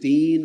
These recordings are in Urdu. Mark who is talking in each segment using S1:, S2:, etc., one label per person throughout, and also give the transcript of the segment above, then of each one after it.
S1: 3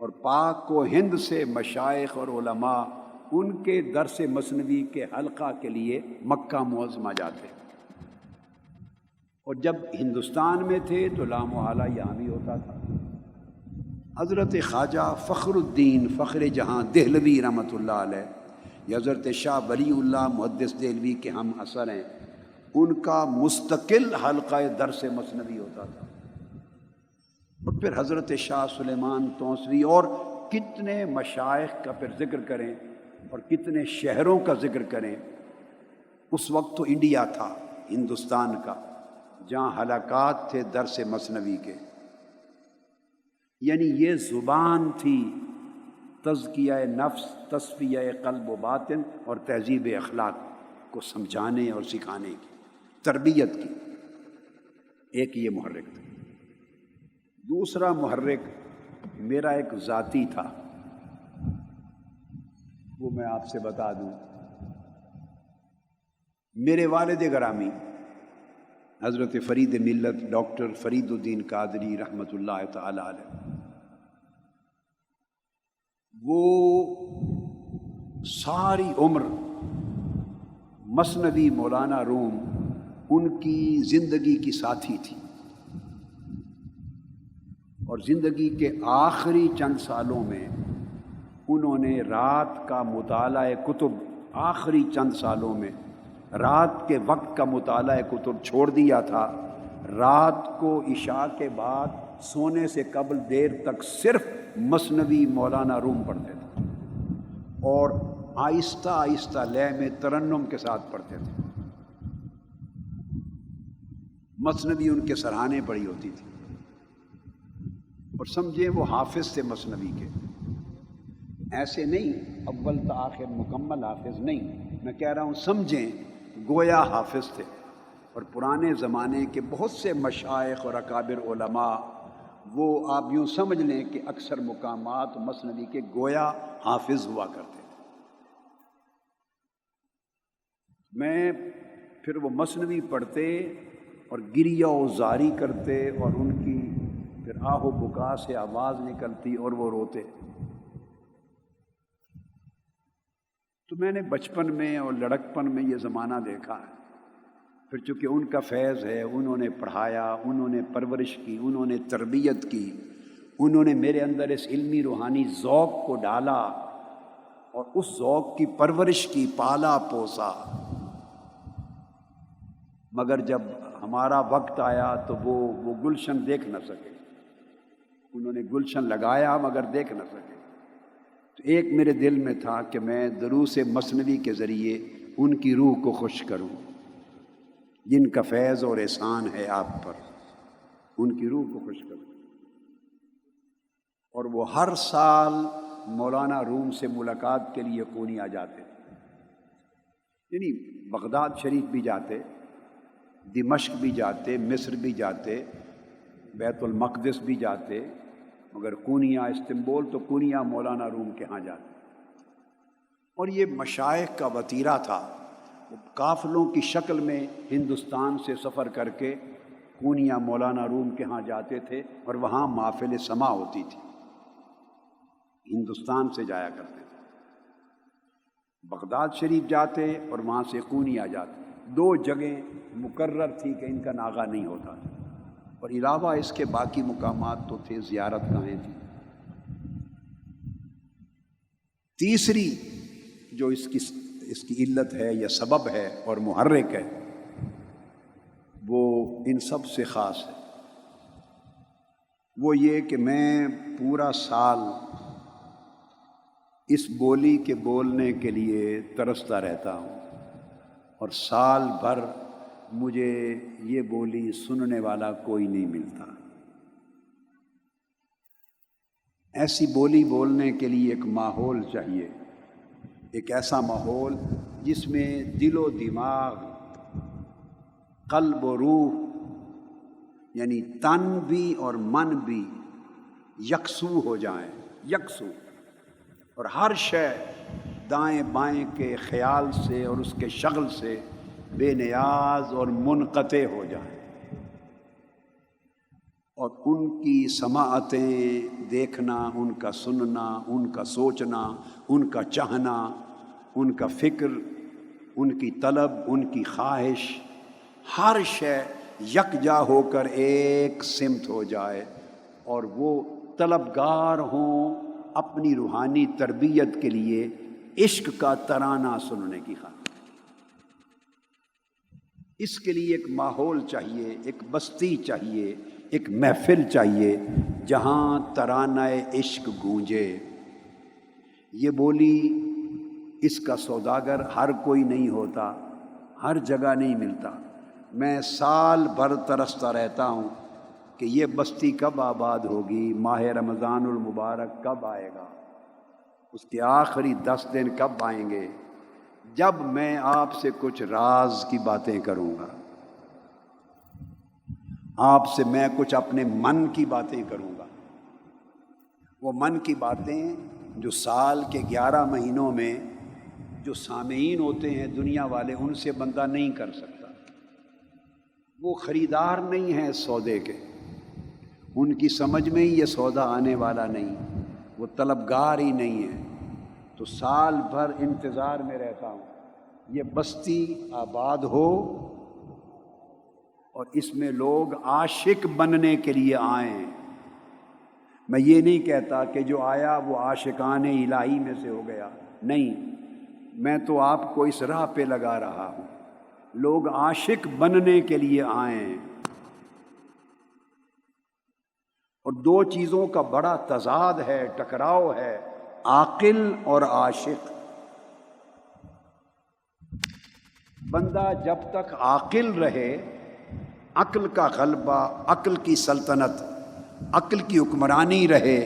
S1: اور پاک و ہند سے مشائخ اور علماء ان کے درس مثنوی کے حلقہ کے لیے مکہ معظمہ جاتے، اور جب ہندوستان میں تھے تو لا محالہ یہاں بھی ہوتا تھا۔ حضرت خواجہ فخر الدین فخر جہاں دہلوی رحمۃ اللہ علیہ یا حضرت شاہ ولی اللہ محدث دہلوی کے ہم اثر ہیں، ان کا مستقل حلقہ درس مثنوی ہوتا تھا۔ اور پھر حضرت شاہ سلیمان توسوی اور کتنے مشائخ کا پھر ذکر کریں اور کتنے شہروں کا ذکر کریں۔ اس وقت تو انڈیا تھا، ہندوستان کا، جہاں حلقات تھے درس مثنوی کے، یعنی یہ زبان تھی تزکیہ نفس، تصفیہ قلب و باطن اور تہذیب اخلاق کو سمجھانے اور سکھانے کی، تربیت کی۔ ایک یہ محرک تھا۔ دوسرا محرک میرا ایک ذاتی تھا، وہ میں آپ سے بتا دوں۔ میرے والد گرامی حضرت فرید ملت ڈاکٹر فرید الدین قادری رحمۃ اللہ تعالی علیہ، وہ ساری عمر مثنوی مولانا روم ان کی زندگی کی ساتھی تھی، اور زندگی کے آخری چند سالوں میں انہوں نے رات کا مطالعہ کتب، آخری چند سالوں میں رات کے وقت کا مطالعہ کتب چھوڑ دیا تھا۔ رات کو عشاء کے بعد سونے سے قبل دیر تک صرف مثنوی مولانا روم پڑھتے تھے، اور آہستہ آہستہ لے میں ترنم کے ساتھ پڑھتے تھے۔ مثنوی ان کے سرہانے پڑھی ہوتی تھی، اور سمجھیں وہ حافظ تھے مثنوی کے، ایسے نہیں اول تا آخر مکمل حافظ نہیں، میں کہہ رہا ہوں سمجھیں گویا حافظ تھے۔ اور پرانے زمانے کے بہت سے مشائخ اور اکابر علماء، وہ آپ یوں سمجھ لیں کہ اکثر مقامات مثنوی کے گویا حافظ ہوا کرتے تھے۔ میں پھر وہ مثنوی پڑھتے اور گریہ و زاری کرتے، اور ان کی پھر آہ و بکا سے آواز نکلتی اور وہ روتے۔ تو میں نے بچپن میں اور لڑکپن میں یہ زمانہ دیکھا ہے۔ پھر چونکہ ان کا فیض ہے، انہوں نے پڑھایا، انہوں نے پرورش کی، انہوں نے تربیت کی، انہوں نے میرے اندر اس علمی روحانی ذوق کو ڈالا اور اس ذوق کی پرورش کی، پالا پوسا۔ مگر جب ہمارا وقت آیا تو وہ گلشن دیکھ نہ سکے، انہوں نے گلشن لگایا مگر دیکھ نہ سکے۔ تو ایک میرے دل میں تھا کہ میں دروس مثنوی کے ذریعے ان کی روح کو خوش کروں، جن کا فیض اور احسان ہے آپ پر، ان کی روح کو خوش کروں۔ اور وہ ہر سال مولانا روم سے ملاقات کے لیے قونیا جاتے، یعنی بغداد شریف بھی جاتے، دمشق بھی جاتے، مصر بھی جاتے، بیت المقدس بھی جاتے، مگر قونیا استنبول تو قونیا مولانا روم کے ہاں جاتے۔ اور یہ مشائخ کا وتیرہ تھا، وہ قافلوں کی شکل میں ہندوستان سے سفر کر کے قونیا مولانا روم کے ہاں جاتے تھے، اور وہاں محفل سما ہوتی تھی، ہندوستان سے جایا کرتے تھے۔ بغداد شریف جاتے اور وہاں سے قونیا جاتے، دو جگہیں مقرر تھی کہ ان کا ناغہ نہیں ہوتا تھا، اور علاوہ اس کے باقی مقامات تو تھے، زیارت گاہیں تھیں۔ تیسری جو اس کی علت ہے یا سبب ہے اور محرک ہے، وہ ان سب سے خاص ہے۔ وہ یہ کہ میں پورا سال اس بولی کے بولنے کے لیے ترستا رہتا ہوں، اور سال بھر مجھے یہ بولی سننے والا کوئی نہیں ملتا۔ ایسی بولی بولنے کے لیے ایک ماحول چاہیے، ایک ایسا ماحول جس میں دل و دماغ، قلب و روح، یعنی تن بھی اور من بھی یکسو ہو جائیں، یکسو، اور ہر شے دائیں بائیں کے خیال سے اور اس کے شغل سے بے نیاز اور منقطع ہو جائیں، اور ان کی سماعتیں دیکھنا، ان کا سننا، ان کا سوچنا، ان کا چاہنا، ان کا فکر، ان کی طلب، ان کی خواہش، ہر شے یکجا ہو کر ایک سمت ہو جائے اور وہ طلبگار ہوں اپنی روحانی تربیت کے لیے عشق کا ترانہ سننے کی خاطر۔ اس کے لیے ایک ماحول چاہیے، ایک بستی چاہیے، ایک محفل چاہیے جہاں ترانہ عشق گونجے۔ یہ بولی اس کا سوداگر ہر کوئی نہیں ہوتا، ہر جگہ نہیں ملتا۔ میں سال بھر ترستا رہتا ہوں کہ یہ بستی کب آباد ہوگی، ماہ رمضان المبارک کب آئے گا، اس کے آخری 10 دن کب آئیں گے، جب میں آپ سے کچھ راز کی باتیں کروں گا، آپ سے میں کچھ اپنے من کی باتیں کروں گا۔ وہ من کی باتیں جو سال کے 11 مہینوں میں جو سامعین ہوتے ہیں دنیا والے، ان سے بندہ نہیں کر سکتا۔ وہ خریدار نہیں ہیں سودے کے، ان کی سمجھ میں ہی یہ سودا آنے والا نہیں، وہ طلبگار ہی نہیں ہے۔ تو سال بھر انتظار میں رہتا ہوں یہ بستی آباد ہو اور اس میں لوگ عاشق بننے کے لیے آئیں۔ میں یہ نہیں کہتا کہ جو آیا وہ عاشقان الہی میں سے ہو گیا، نہیں، میں تو آپ کو اس راہ پہ لگا رہا ہوں، لوگ عاشق بننے کے لیے آئیں۔ اور 2 چیزوں کا بڑا تضاد ہے، ٹکراؤ ہے، عاقل اور عاشق۔ بندہ جب تک عاقل رہے، عقل کا غلبہ، عقل کی سلطنت، عقل کی حکمرانی رہے،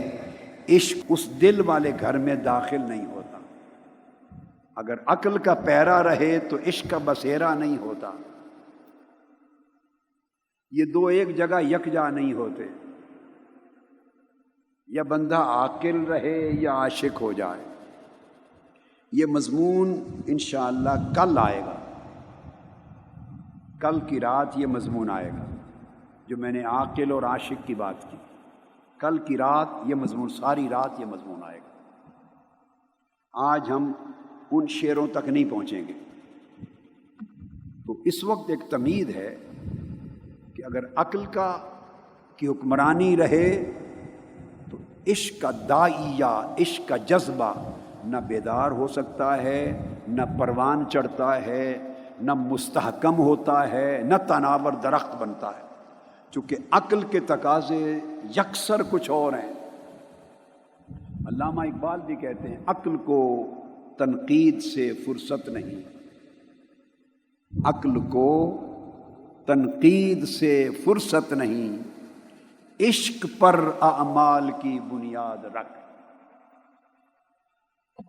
S1: عشق اس دل والے گھر میں داخل نہیں ہوتا۔ اگر عقل کا پیرا رہے تو عشق کا بسیرا نہیں ہوتا۔ یہ 2 ایک جگہ یکجا نہیں ہوتے، یا بندہ عاقل رہے یا عاشق ہو جائے۔ یہ مضمون انشاءاللہ کل آئے گا، کل کی رات یہ مضمون آئے گا جو میں نے عاقل اور عاشق کی بات کی۔ کل کی رات یہ مضمون، ساری رات یہ مضمون آئے گا۔ آج ہم ان شعروں تک نہیں پہنچیں گے۔ تو اس وقت ایک تمہید ہے کہ اگر عقل کی حکمرانی رہے تو عشق کا داعیہ، عشق کا جذبہ نہ بیدار ہو سکتا ہے، نہ پروان چڑھتا ہے، نہ مستحکم ہوتا ہے، نہ تناور درخت بنتا ہے، چونکہ عقل کے تقاضے یکسر کچھ اور ہیں۔ علامہ اقبال بھی کہتے ہیں عقل کو تنقید سے فرصت نہیں، عقل کو تنقید سے فرصت نہیں، عشق پر اعمال کی بنیاد رکھ۔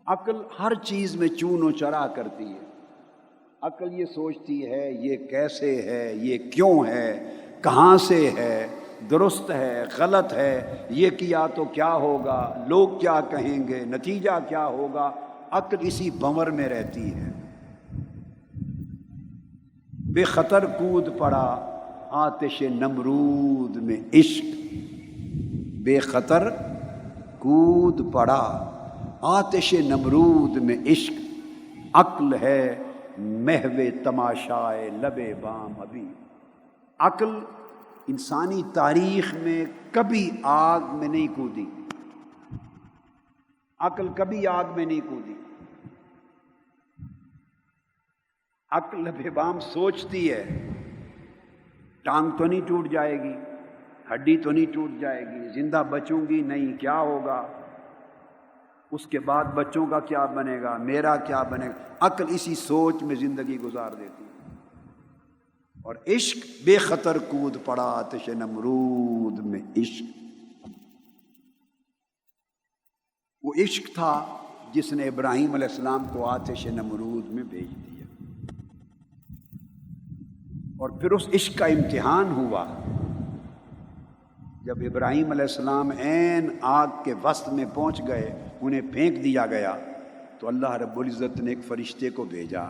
S1: عقل ہر چیز میں چون و چرا کرتی ہے۔ عقل یہ سوچتی ہے یہ کیسے ہے، یہ کیوں ہے، کہاں سے ہے، درست ہے، غلط ہے، یہ کیا تو کیا ہوگا، لوگ کیا کہیں گے، نتیجہ کیا ہوگا۔ عقل اسی بھنور میں رہتی ہے۔ بے خطر کود پڑا آتش نمرود میں عشق، بے خطر کود پڑا آتش نمرود میں عشق، عقل ہے محو تماشائے لب بام ابھی۔ عقل انسانی تاریخ میں کبھی آگ میں نہیں کودی، عقل کبھی آگ میں نہیں کودی۔ عقل لب بام سوچتی ہے، ٹانگ تو نہیں ٹوٹ جائے گی، ہڈی تو نہیں ٹوٹ جائے گی، زندہ بچوں گی نہیں، کیا ہوگا، اس کے بعد بچوں کا کیا بنے گا، میرا کیا بنے گا۔ عقل اسی سوچ میں زندگی گزار دیتی ہے۔ اور عشق بے خطر کود پڑا آتش نمرود میں عشق، وہ عشق تھا جس نے ابراہیم علیہ السلام کو آتش نمرود میں بھیج دیا۔ اور پھر اس عشق کا امتحان ہوا جب ابراہیم علیہ السلام عین آگ کے وسط میں پہنچ گئے، انہیں پھینک دیا گیا، تو اللہ رب العزت نے ایک فرشتے کو بھیجا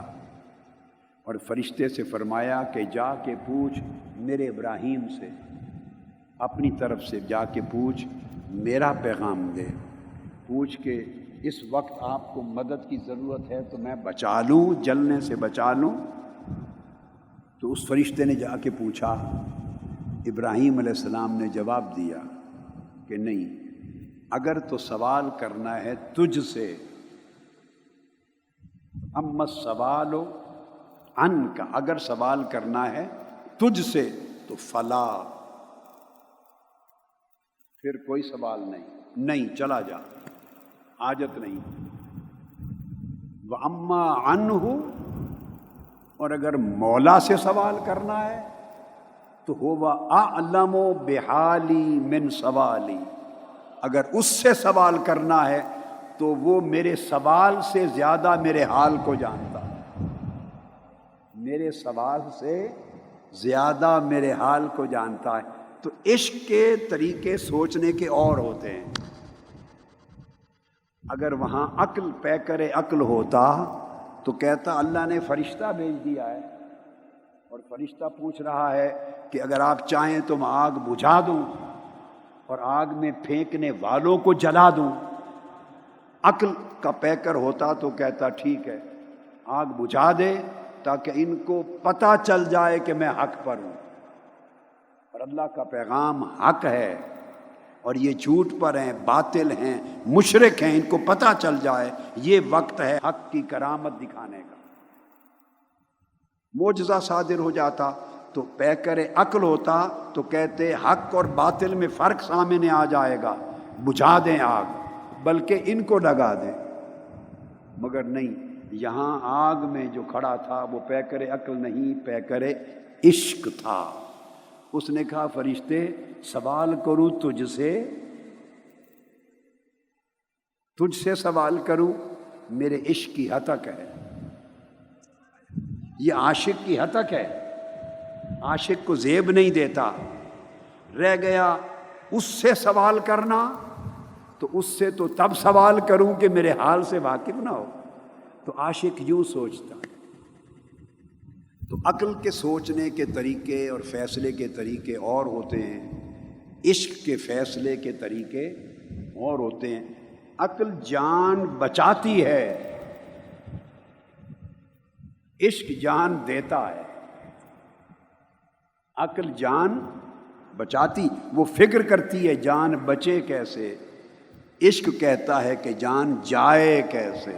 S1: اور فرشتے سے فرمایا کہ جا کے پوچھ میرے ابراہیم سے اپنی طرف سے جا کے پوچھ، میرا پیغام دے، پوچھ کہ اس وقت آپ کو مدد کی ضرورت ہے تو میں بچا لوں، جلنے سے بچا لوں۔ تو اس فرشتے نے جا کے پوچھا، ابراہیم علیہ السلام نے جواب دیا کہ نہیں، اگر تو سوال کرنا ہے تجھ سے، اما السوال عنک، اگر سوال کرنا ہے تجھ سے تو فلا، پھر کوئی سوال نہیں، چلا جا، حاجت نہیں۔ وَأَمَّا عَنْهُ، اور اگر مولا سے سوال کرنا ہے تو هُوَ أَعْلَمُ بِحَالِي مِنْ سَوَالِي، اگر اس سے سوال کرنا ہے تو وہ میرے سوال سے زیادہ میرے حال کو جانتا ہے، میرے سوال سے زیادہ میرے حال کو جانتا ہے۔ تو عشق کے طریقے سوچنے کے اور ہوتے ہیں۔ اگر وہاں عقل پیکر عقل ہوتا تو کہتا اللہ نے فرشتہ بھیج دیا ہے اور فرشتہ پوچھ رہا ہے کہ اگر آپ چاہیں تو میں آگ بجھا دوں اور آگ میں پھینکنے والوں کو جلا دوں۔ عقل کا پیکر ہوتا تو کہتا ٹھیک ہے، آگ بجھا دے تاکہ ان کو پتہ چل جائے کہ میں حق پر ہوں، اور اللہ کا پیغام حق ہے اور یہ جھوٹ پر ہیں، باطل ہیں، مشرک ہیں، ان کو پتہ چل جائے یہ وقت ہے حق کی کرامت دکھانے کا۔ معجزہ صادر ہو جاتا تو پیکر عقل ہوتا تو کہتے حق اور باطل میں فرق سامنے آ جائے گا، بجھا دیں آگ، بلکہ ان کو لگا دیں، مگر نہیں، یہاں آگ میں جو کھڑا تھا وہ پیکر عقل نہیں، پیکر عشق تھا۔ اس نے کہا فرشتے سوال کروں تجھ سے سوال کروں، میرے عشق کی ہتک ہے، یہ عاشق کی ہتک ہے، عاشق کو زیب نہیں دیتا۔ رہ گیا اس سے سوال کرنا، تو اس سے تو تب سوال کروں کہ میرے حال سے واقف نہ ہو۔ تو عاشق یوں سوچتا۔ تو عقل کے سوچنے کے طریقے اور فیصلے کے طریقے اور ہوتے ہیں، عشق کے فیصلے کے طریقے اور ہوتے ہیں۔ عقل جان بچاتی ہے، عشق جان دیتا ہے۔ عقل جان بچاتی، وہ فکر کرتی ہے جان بچے کیسے، عشق کہتا ہے کہ جان جائے کیسے۔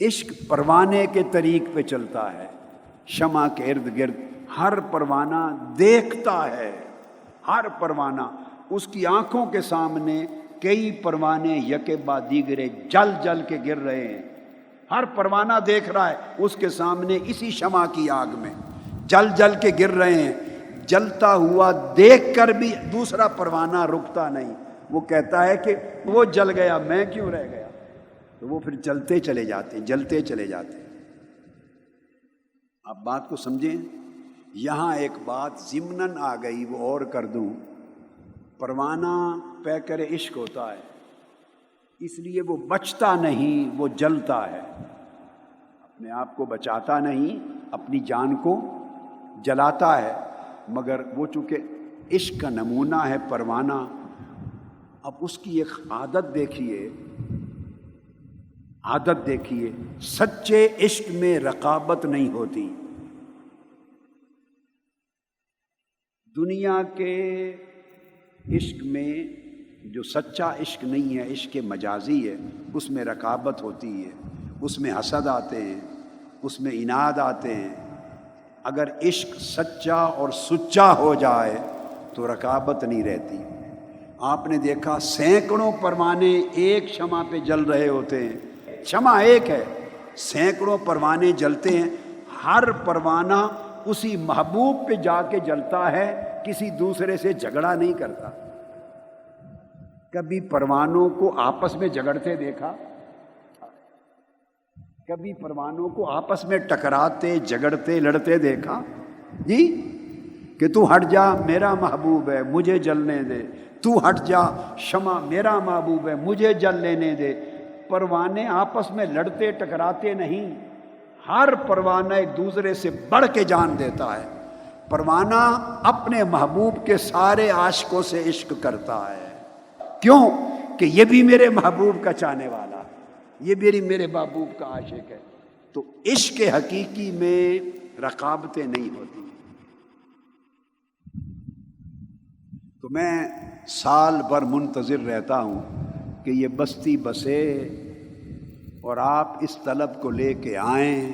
S1: عشق پروانے کے طریق پہ چلتا ہے، شمع کے ارد گرد ہر پروانہ دیکھتا ہے، ہر پروانہ اس کی آنکھوں کے سامنے کئی پروانے یکے بعد دیگرے جل جل کے گر رہے ہیں، ہر پروانہ دیکھ رہا ہے اس کے سامنے اسی شمع کی آگ میں جل جل کے گر رہے ہیں۔ جلتا ہوا دیکھ کر بھی دوسرا پروانہ رکتا نہیں، وہ کہتا ہے کہ وہ جل گیا میں کیوں رہ گیا، تو وہ پھر جلتے چلے جاتے ہیں، جلتے چلے جاتے ہیں۔ آپ بات کو سمجھیں، یہاں ایک بات ضمناً آ گئی وہ اور کر دوں، پروانہ پیکر عشق ہوتا ہے، اس لیے وہ بچتا نہیں، وہ جلتا ہے، اپنے آپ کو بچاتا نہیں، اپنی جان کو جلاتا ہے، مگر وہ چونکہ عشق کا نمونہ ہے پروانہ۔ اب اس کی ایک عادت دیکھیے، عادت دیکھیے، سچے عشق میں رقابت نہیں ہوتی۔ دنیا کے عشق میں جو سچا عشق نہیں ہے، عشق مجازی ہے، اس میں رقابت ہوتی ہے، اس میں حسد آتے ہیں، اس میں عناد آتے ہیں۔ اگر عشق سچا اور سچا ہو جائے تو رقابت نہیں رہتی۔ آپ نے دیکھا سینکڑوں پروانے ایک شمع پہ جل رہے ہوتے ہیں، شمع ایک ہے، سینکڑوں پروانے جلتے ہیں، ہر پروانہ اسی محبوب پہ جا کے جلتا ہے، کسی دوسرے سے جھگڑا نہیں کرتا۔ کبھی پروانوں کو آپس میں جھگڑتے دیکھا؟ کبھی پروانوں کو آپس میں ٹکراتے جھگڑتے لڑتے دیکھا؟ جی، کہ تو ہٹ جا میرا محبوب ہے مجھے جلنے دے، تو ہٹ جا شمع میرا محبوب ہے مجھے جل لینے دے۔ پروانے آپس میں لڑتے ٹکراتے نہیں، ہر پروانہ ایک دوسرے سے بڑھ کے جان دیتا ہے۔ پروانہ اپنے محبوب کے سارے عاشقوں سے عشق کرتا ہے. کیوں؟ کہ یہ بھی میرے محبوب کا چاہنے والا ہے، یہ بھی میرے محبوب کا عاشق ہے. تو عشق حقیقی میں رقابتیں نہیں ہوتی. تو میں سال بھر منتظر رہتا ہوں کہ یہ بستی بسے اور آپ اس طلب کو لے کے آئیں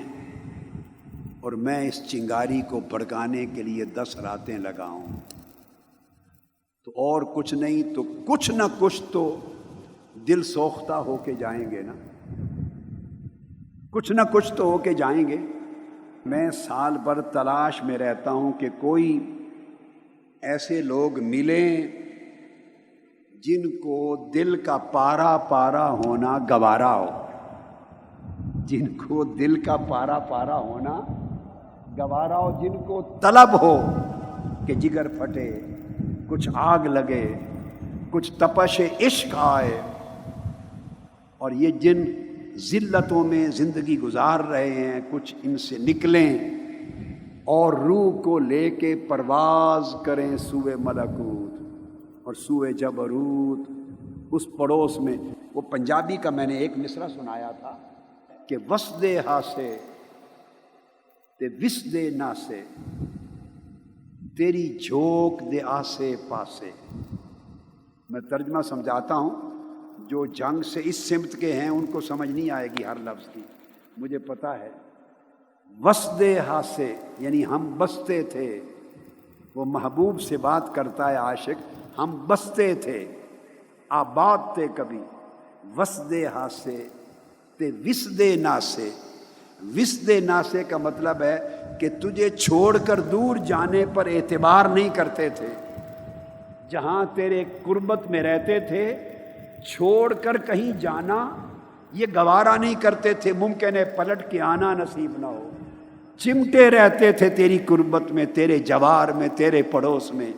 S1: اور میں اس چنگاری کو بھڑکانے کے لیے 10 راتیں لگاؤں. تو اور کچھ نہیں تو کچھ نہ کچھ تو دل سوختہ ہو کے جائیں گے نا، کچھ نہ کچھ تو ہو کے جائیں گے. میں سال بھر تلاش میں رہتا ہوں کہ کوئی ایسے لوگ ملیں جن کو دل کا پارا پارا ہونا گوارا ہو، جن کو دل کا پارا پارا ہونا گوارا ہو، جن کو طلب ہو کہ جگر پھٹے، کچھ آگ لگے، کچھ تپش عشق آئے، اور یہ جن ذلتوں میں زندگی گزار رہے ہیں کچھ ان سے نکلیں اور روح کو لے کے پرواز کریں سوئے ملکوت اور سوئے جبروت. اس پڑوس میں وہ پنجابی کا میں نے ایک مصرع سنایا تھا کہ وسدے ہاسے تے وسدے ناسے تیری جھوک دے آسے پاسے. میں ترجمہ سمجھاتا ہوں، جو جنگ سے اس سمت کے ہیں ان کو سمجھ نہیں آئے گی ہر لفظ کی، مجھے پتا ہے. وسدے ہاسے یعنی ہم بستے تھے، وہ محبوب سے بات کرتا ہے عاشق، ہم بستے تھے، آباد تھے کبھی. وسدے ہاسے تے وسدے ناسے. وسدے ناسے کا مطلب ہے کہ تجھے چھوڑ کر دور جانے پر اعتبار نہیں کرتے تھے. جہاں تیرے قربت میں رہتے تھے چھوڑ کر کہیں جانا یہ گوارا نہیں کرتے تھے. ممکن ہے پلٹ کے آنا نصیب نہ ہو. چمٹے رہتے تھے تیری قربت میں، تیرے جوار میں، تیرے پڑوس میں،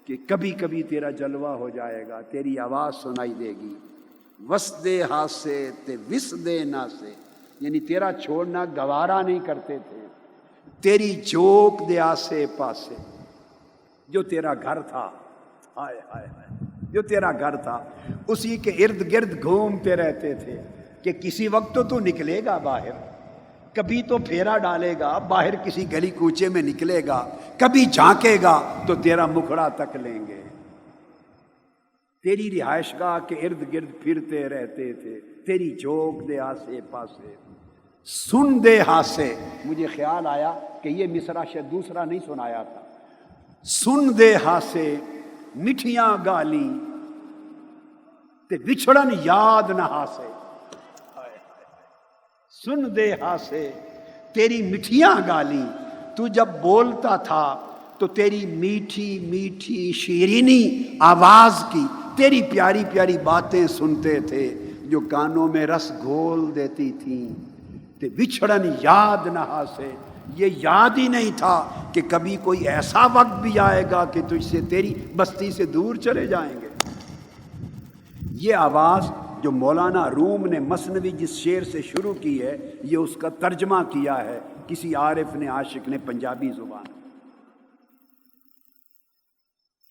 S1: کہ کبھی کبھی تیرا جلوہ ہو جائے گا، تیری آواز سنائی دے گی. وسدے ہاسے تے وسدے ناسے یعنی تیرا چھوڑنا گوارا نہیں کرتے تھے. تیری جھوک دے آسے پاسے، جو تیرا گھر تھا، ہائے ہائے ہائے، جو تیرا گھر تھا اسی کے ارد گرد گھومتے رہتے تھے کہ کسی وقت تو نکلے گا باہر، کبھی تو پھیرا ڈالے گا باہر، کسی گلی کوچے میں نکلے گا، کبھی جھانکے گا تو تیرا مکھڑا تک لیں گے. تیری رہائش گاہ کے ارد گرد پھرتے رہتے تھے. تیری جھوک دے آسے پاسے سن دے ہاسے. مجھے خیال آیا کہ یہ مصرع شاید دوسرا نہیں سنایا تھا. سن دے ہاسے مٹھیاں گالی تے وچھڑن یاد نہ ہاسے. سن دے ہاسے تیری مٹھیاں گالی. تو جب بولتا تھا تو تیری میٹھی میٹھی شیرینی آواز کی، تیری پیاری پیاری باتیں سنتے تھے جو کانوں میں رس گھول دیتی تھیں. تے وچھڑن یاد نہ ہاسے، یہ یاد ہی نہیں تھا کہ کبھی کوئی ایسا وقت بھی آئے گا کہ تجھ سے تیری بستی سے دور چلے جائیں گے. یہ آواز جو مولانا روم نے مثنوی جس شعر سے شروع کی ہے، یہ اس کا ترجمہ کیا ہے کسی عارف نے، عاشق نے، پنجابی زبان،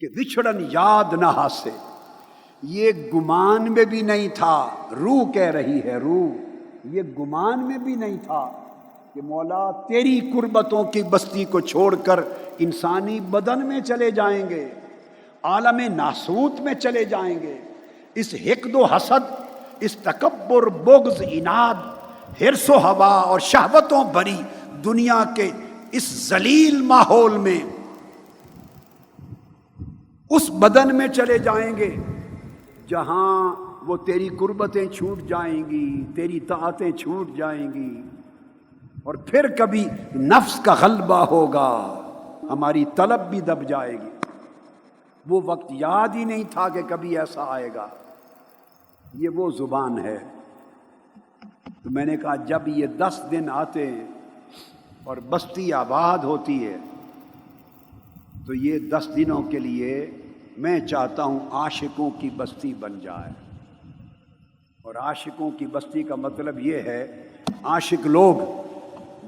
S1: کہ وچھڑن یاد نہ ہاسے. یہ گمان میں بھی نہیں تھا، روح کہہ رہی ہے، روح یہ گمان میں بھی نہیں تھا کہ مولا تیری قربتوں کی بستی کو چھوڑ کر انسانی بدن میں چلے جائیں گے، عالم ناسوت میں چلے جائیں گے. اس حقد و حسد، اس تکبر، بغض، عناد، حرص و ہوا اور شہوتوں بھری دنیا کے اس ذلیل ماحول میں اس بدن میں چلے جائیں گے جہاں وہ تیری قربتیں چھوٹ جائیں گی، تیری طاعتیں چھوٹ جائیں گی، اور پھر کبھی نفس کا غلبہ ہوگا، ہماری طلب بھی دب جائے گی. وہ وقت یاد ہی نہیں تھا کہ کبھی ایسا آئے گا. یہ وہ زبان ہے. تو میں نے کہا جب یہ 10 دن آتے ہیں اور بستی آباد ہوتی ہے تو یہ 10 دنوں کے لیے میں چاہتا ہوں عاشقوں کی بستی بن جائے. اور عاشقوں کی بستی کا مطلب یہ ہے، عاشق لوگ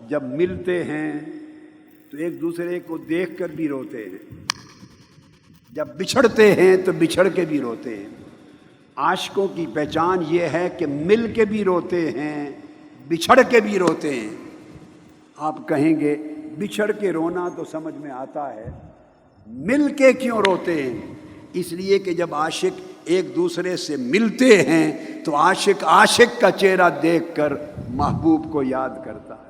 S1: جب ملتے ہیں تو ایک دوسرے کو دیکھ کر بھی روتے ہیں، جب بچھڑتے ہیں تو بچھڑ کے بھی روتے ہیں۔ عاشقوں کی پہچان یہ ہے کہ مل کے بھی روتے ہیں، بچھڑ کے بھی روتے ہیں۔ آپ کہیں گے بچھڑ کے رونا تو سمجھ میں آتا ہے، مل کے کیوں روتے ہیں؟ اس لیے کہ جب عاشق ایک دوسرے سے ملتے ہیں تو عاشق عاشق کا چہرہ دیکھ کر محبوب کو یاد کرتا ہے،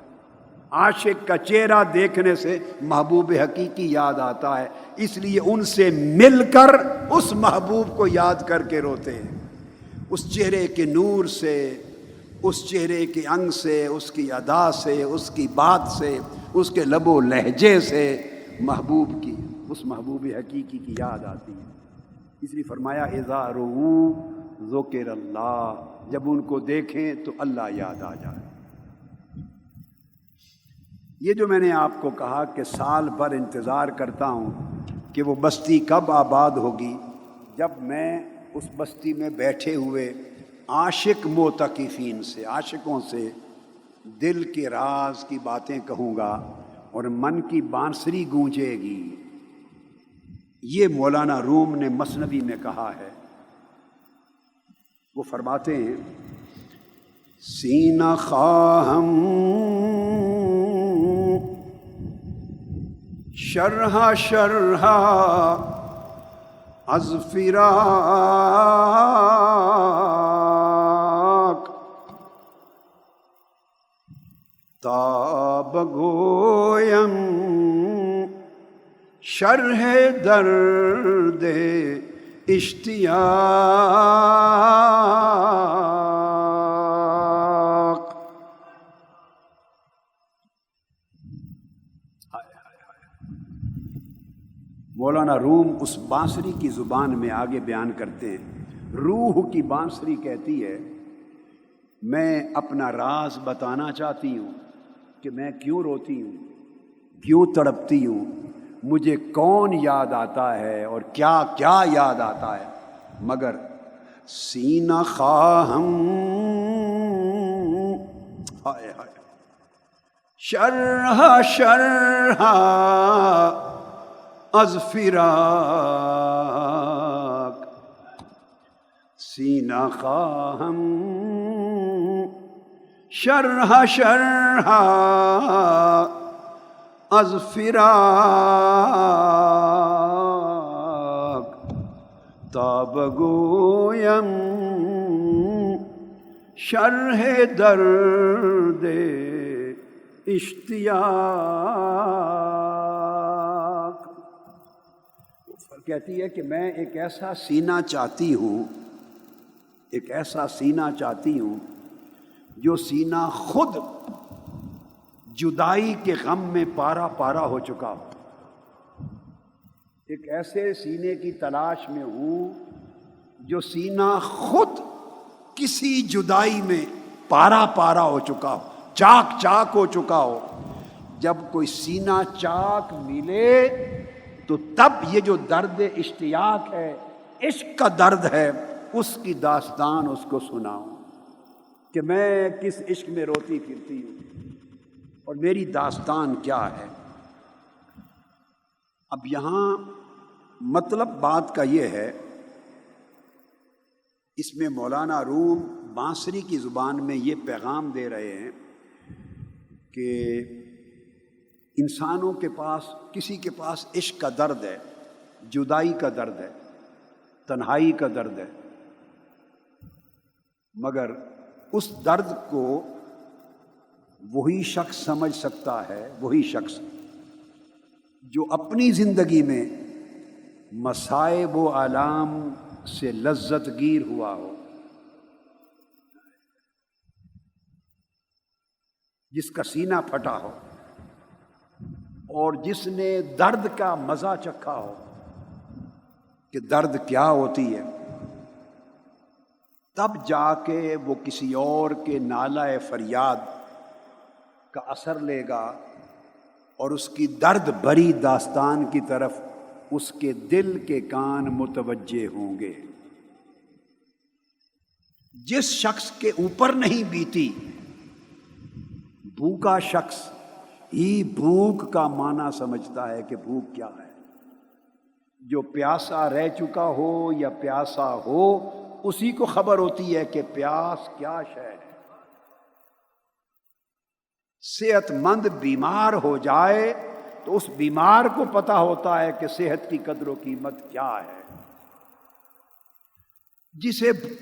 S1: عاشق کا چہرہ دیکھنے سے محبوب حقیقی یاد آتا ہے، اس لیے ان سے مل کر اس محبوب کو یاد کر کے روتے ہیں۔ اس چہرے کے نور سے، اس چہرے کے انگ سے، اس کی ادا سے، اس کی بات سے، اس کے لب و لہجے سے محبوب کی، اس محبوب حقیقی کی یاد آتی ہے۔ اس لیے فرمایا اذا رؤوا ذکر اللہ، جب ان کو دیکھیں تو اللہ یاد آ جائے۔ یہ جو میں نے آپ کو کہا کہ سال بھر انتظار کرتا ہوں کہ وہ بستی کب آباد ہوگی، جب میں اس بستی میں بیٹھے ہوئے عاشق معتکفین سے، عاشقوں سے دل کے راز کی باتیں کہوں گا اور من کی بانسری گونجے گی۔ یہ مولانا روم نے مثنوی میں کہا ہے۔ وہ فرماتے ہیں سینہ خواہم شرح شرح از فراق، تا بگویم شرح درد اشتیاق۔ مولانا روم اس بانسری کی زبان میں آگے بیان کرتے ہیں، روح کی بانسری کہتی ہے میں اپنا راز بتانا چاہتی ہوں کہ میں کیوں روتی ہوں، کیوں تڑپتی ہوں، مجھے کون یاد آتا ہے اور کیا کیا یاد آتا ہے، مگر سینہ خواہم ہائے ہائے شرح شرح از فراق، سینہ خواہم شرح شرح از فراق، تا بگویم شرح درد اشتیاق۔ کہتی ہے کہ میں ایک ایسا سینہ چاہتی ہوں، ایک ایسا سینہ چاہتی ہوں جو سینہ خود جدائی کے غم میں پارا پارا ہو چکا ہو۔ ایک ایسے سینے کی تلاش میں ہوں جو سینہ خود کسی جدائی میں پارا پارا ہو چکا ہو، چاک چاک ہو چکا ہو۔ جب کوئی سینہ چاک ملے تو تب یہ جو درد اشتیاق ہے، عشق کا درد ہے، اس کی داستان اس کو سناؤں کہ میں کس عشق میں روتی پھرتی ہوں اور میری داستان کیا ہے۔ اب یہاں مطلب بات کا یہ ہے، اس میں مولانا روم بانسری کی زبان میں یہ پیغام دے رہے ہیں کہ انسانوں کے پاس، کسی کے پاس عشق کا درد ہے، جدائی کا درد ہے، تنہائی کا درد ہے، مگر اس درد کو وہی شخص سمجھ سکتا ہے، وہی شخص جو اپنی زندگی میں مصائب و آلام سے لذت گیر ہوا ہو، جس کا سینہ پھٹا ہو اور جس نے درد کا مزہ چکھا ہو کہ درد کیا ہوتی ہے، تب جا کے وہ کسی اور کے نالہ فریاد کا اثر لے گا اور اس کی درد بھری داستان کی طرف اس کے دل کے کان متوجہ ہوں گے۔ جس شخص کے اوپر نہیں بیتی، بھوکا شخص ہی بھوک کا معنی سمجھتا ہے کہ بھوک کیا ہے۔ جو پیاسا رہ چکا ہو یا پیاسا ہو، اسی کو خبر ہوتی ہے کہ پیاس کیا شے ہے۔ صحت مند بیمار ہو جائے تو اس بیمار کو پتا ہوتا ہے کہ صحت کی قدر و قیمت کیا ہے۔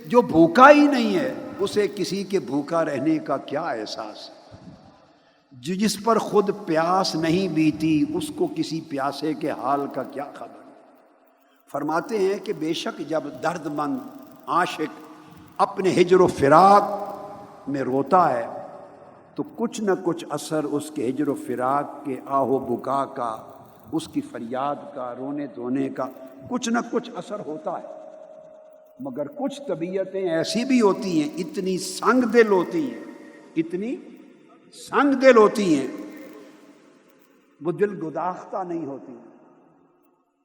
S1: جو بھوکا ہی نہیں ہے، اسے کسی کے بھوکا رہنے کا کیا احساس ہے؟ جس پر خود پیاس نہیں بیتی، اس کو کسی پیاسے کے حال کا کیا خبر؟ فرماتے ہیں کہ بے شک جب درد مند عاشق اپنے ہجر و فراق میں روتا ہے تو کچھ نہ کچھ اثر اس کے ہجر و فراق کے آہ و بکا کا، اس کی فریاد کا، رونے دھونے کا کچھ نہ کچھ اثر ہوتا ہے۔ مگر کچھ طبیعتیں ایسی بھی ہوتی ہیں، اتنی سنگ دل ہوتی ہیں، اتنی سنگ دل ہوتی ہیں، وہ دل گداختہ نہیں ہوتی،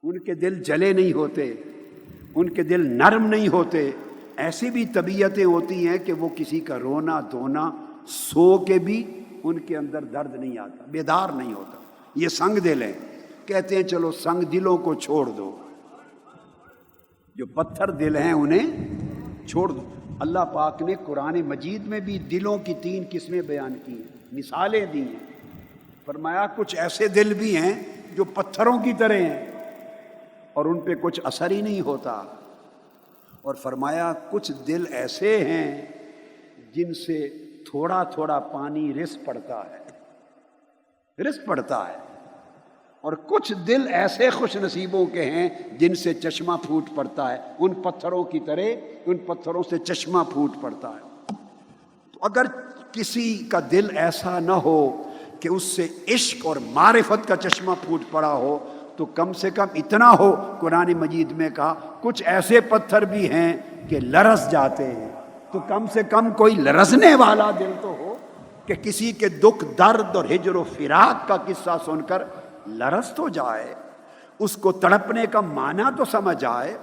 S1: ان کے دل جلے نہیں ہوتے، ان کے دل نرم نہیں ہوتے۔ ایسی بھی طبیعتیں ہوتی ہیں کہ وہ کسی کا رونا دھونا سو کے بھی ان کے اندر درد نہیں آتا، بیدار نہیں ہوتا۔ یہ سنگ دل ہیں۔ کہتے ہیں چلو سنگ دلوں کو چھوڑ دو، جو پتھر دل ہیں انہیں چھوڑ دو۔ اللہ پاک نے قرآن مجید میں بھی دلوں کی 3 قسمیں بیان کی ہیں، مثالیں دی ہیں۔ فرمایا کچھ ایسے دل بھی ہیں جو پتھروں کی طرح ہیں اور ان پہ کچھ اثر ہی نہیں ہوتا، اور فرمایا کچھ دل ایسے ہیں جن سے تھوڑا تھوڑا پانی رس پڑتا ہے، اور کچھ دل ایسے خوش نصیبوں کے ہیں جن سے چشمہ پھوٹ پڑتا ہے، ان پتھروں کی طرح، ان پتھروں سے چشمہ پھوٹ پڑتا ہے۔ تو اگر کسی کا دل ایسا نہ ہو کہ اس سے عشق اور معرفت کا چشمہ پھوٹ پڑا ہو، تو کم سے کم اتنا ہو، قرآن مجید میں کہا کچھ ایسے پتھر بھی ہیں کہ لرز جاتے ہیں، تو کم سے کم کوئی لرزنے والا دل تو ہو کہ کسی کے دکھ درد اور ہجر و فراق کا قصہ سن کر لرز تو جائے، اس کو تڑپنے کا معنی تو سمجھ آئے،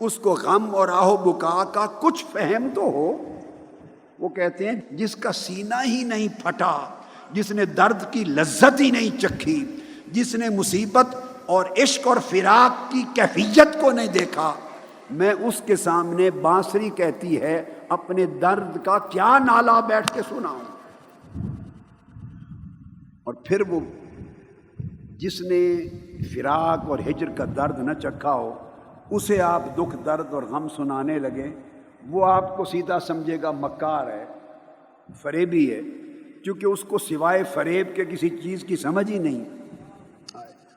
S1: اس کو غم اور آہ و بکا کا کچھ فہم تو ہو۔ وہ کہتے ہیں جس کا سینہ ہی نہیں پھٹا، جس نے درد کی لذت ہی نہیں چکھی، جس نے مصیبت اور عشق اور فراق کی کیفیت کو نہیں دیکھا، میں اس کے سامنے بانسری کہتی ہے اپنے درد کا کیا نالہ بیٹھ کے سناؤں۔ اور پھر وہ جس نے فراق اور ہجر کا درد نہ چکھا ہو، اسے آپ دکھ درد اور غم سنانے لگے، وہ آپ کو سیدھا سمجھے گا مکار ہے، فریبی ہے، کیونکہ اس کو سوائے فریب کے کسی چیز کی سمجھ ہی نہیں۔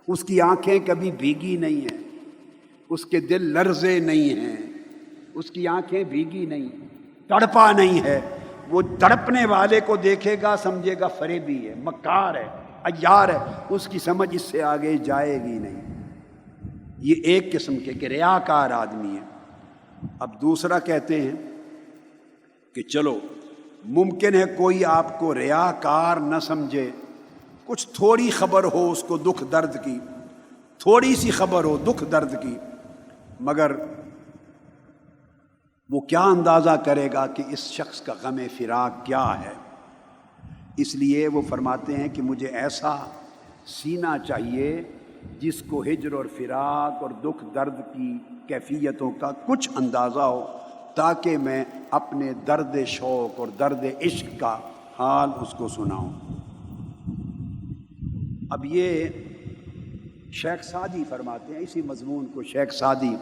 S1: اس کی آنکھیں کبھی بھیگی نہیں ہیں، اس کے دل لرزے نہیں ہیں، اس کی آنکھیں بھیگی نہیں، تڑپا نہیں ہے۔ وہ تڑپنے والے کو دیکھے گا سمجھے گا فریبی ہے، مکار ہے، عیار ہے، اس کی سمجھ اس سے آگے جائے گی نہیں۔ یہ ایک قسم کے کہ ریاکار آدمی ہے۔ اب دوسرا کہتے ہیں کہ چلو ممکن ہے کوئی آپ کو ریاکار نہ سمجھے، کچھ تھوڑی خبر ہو اس کو دکھ درد کی، تھوڑی سی خبر ہو دکھ درد کی، مگر وہ کیا اندازہ کرے گا کہ اس شخص کا غم فراق کیا ہے۔ اس لیے وہ فرماتے ہیں کہ مجھے ایسا سینہ چاہیے جس کو ہجر اور فراق اور دکھ درد کی کیفیتوں کا کچھ اندازہ ہو، تاکہ میں اپنے درد شوق اور درد عشق کا حال اس کو سناؤں۔ اب یہ شیخ سعدی فرماتے ہیں اسی مضمون کو، شیخ سعدی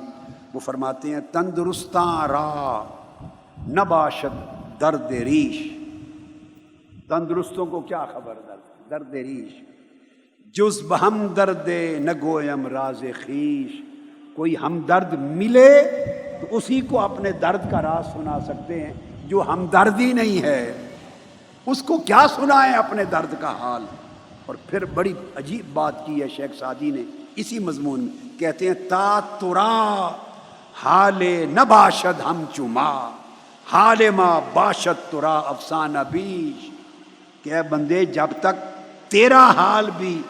S1: وہ فرماتے ہیں تندرستاں را نہ باشد درد ریش، تندرستوں کو کیا خبر درد ریش، جز بہم درد نہ گویم راز خیش، کوئی ہمدرد ملے تو اسی کو اپنے درد کا راز سنا سکتے ہیں، جو ہمدرد ہی نہیں ہے اس کو کیا سنائیں اپنے درد کا حال۔ اور پھر بڑی عجیب بات کی ہے شیخ سعدی نے اسی مضمون میں، کہتے ہیں تا ترا حال نہ باشد ہم چما، حال ما باشد ترا افسانہ بیش، کہ اے بندے جب تک تیرا حال بھی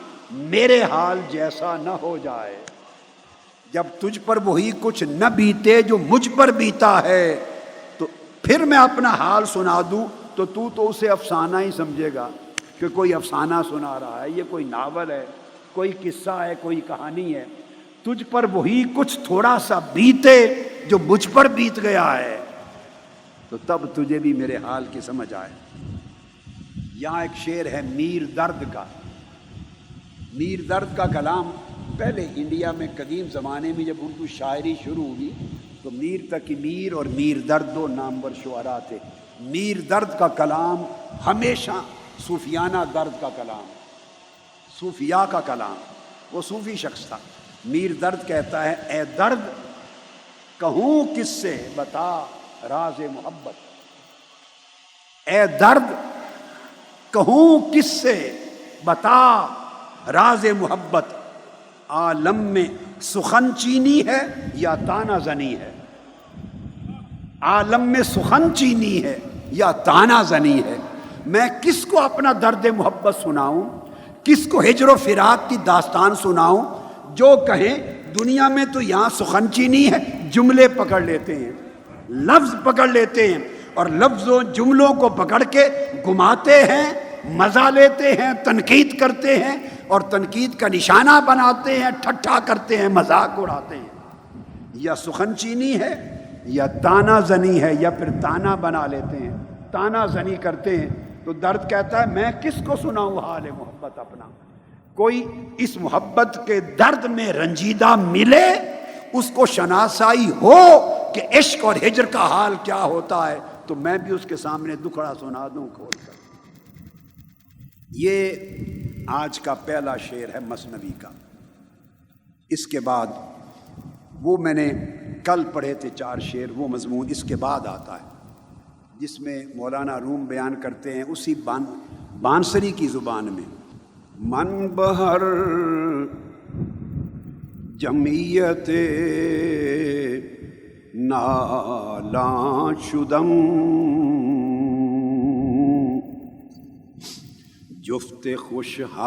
S1: میرے حال جیسا نہ ہو جائے، جب تجھ پر وہی کچھ نہ بیتے جو مجھ پر بیتا ہے، تو پھر میں اپنا حال سنا دوں تو اسے افسانہ ہی سمجھے گا، کہ کوئی افسانہ سنا رہا ہے، یہ کوئی ناول ہے، کوئی قصہ ہے، کوئی کہانی ہے، تجھ پر وہی کچھ تھوڑا سا بیتے جو مجھ پر بیت گیا ہے، تو تب تجھے بھی میرے حال کی سمجھ آئے۔ یہاں ایک شعر ہے میر درد کا۔ میر درد کا کلام پہلے انڈیا میں قدیم زمانے میں جب اردو شاعری شروع ہوئی تو میر تقی میر اور میر درد دو نامور شعراء تھے۔ میر درد کا کلام ہمیشہ صوفیانہ درد کا کلام، صوفیاء کا کلام، وہ صوفی شخص تھا۔ میر درد کہتا ہے اے درد کہوں کس سے بتا راز محبت، اے درد کہوں کس سے بتا راز محبت، عالم میں سخن چینی ہے یا تانا زنی ہے، عالم میں سخن چینی ہے یا تانا زنی ہے، میں کس کو اپنا درد محبت سناؤں، کس کو ہجر و فراق کی داستان سناؤں، جو کہیں دنیا میں تو یہاں سخن چینی ہے، جملے پکڑ لیتے ہیں، لفظ پکڑ لیتے ہیں اور لفظوں جملوں کو پکڑ کے گھماتے ہیں، مزہ لیتے ہیں، تنقید کرتے ہیں اور تنقید کا نشانہ بناتے ہیں، ٹھٹھا کرتے ہیں، مذاق اڑاتے ہیں۔ یا سخن چینی ہے یا تانا زنی ہے، یا پھر تانا بنا لیتے ہیں، تانا زنی کرتے ہیں۔ تو درد کہتا ہے میں کس کو سناؤں حال محبت اپنا، کوئی اس محبت کے درد میں رنجیدہ ملے، اس کو شناسائی ہو کہ عشق اور ہجر کا حال کیا ہوتا ہے، تو میں بھی اس کے سامنے دکھڑا سنا دوں کھول کر۔ یہ آج کا پہلا شعر ہے مثنوی کا۔ اس کے بعد وہ میں نے کل پڑھے تھے 4 شعر، وہ مضمون اس کے بعد آتا ہے جس میں مولانا روم بیان کرتے ہیں اسی بانسری کی زبان میں، من بہر جمعیت نالاں شدم، جفت خوشحالاں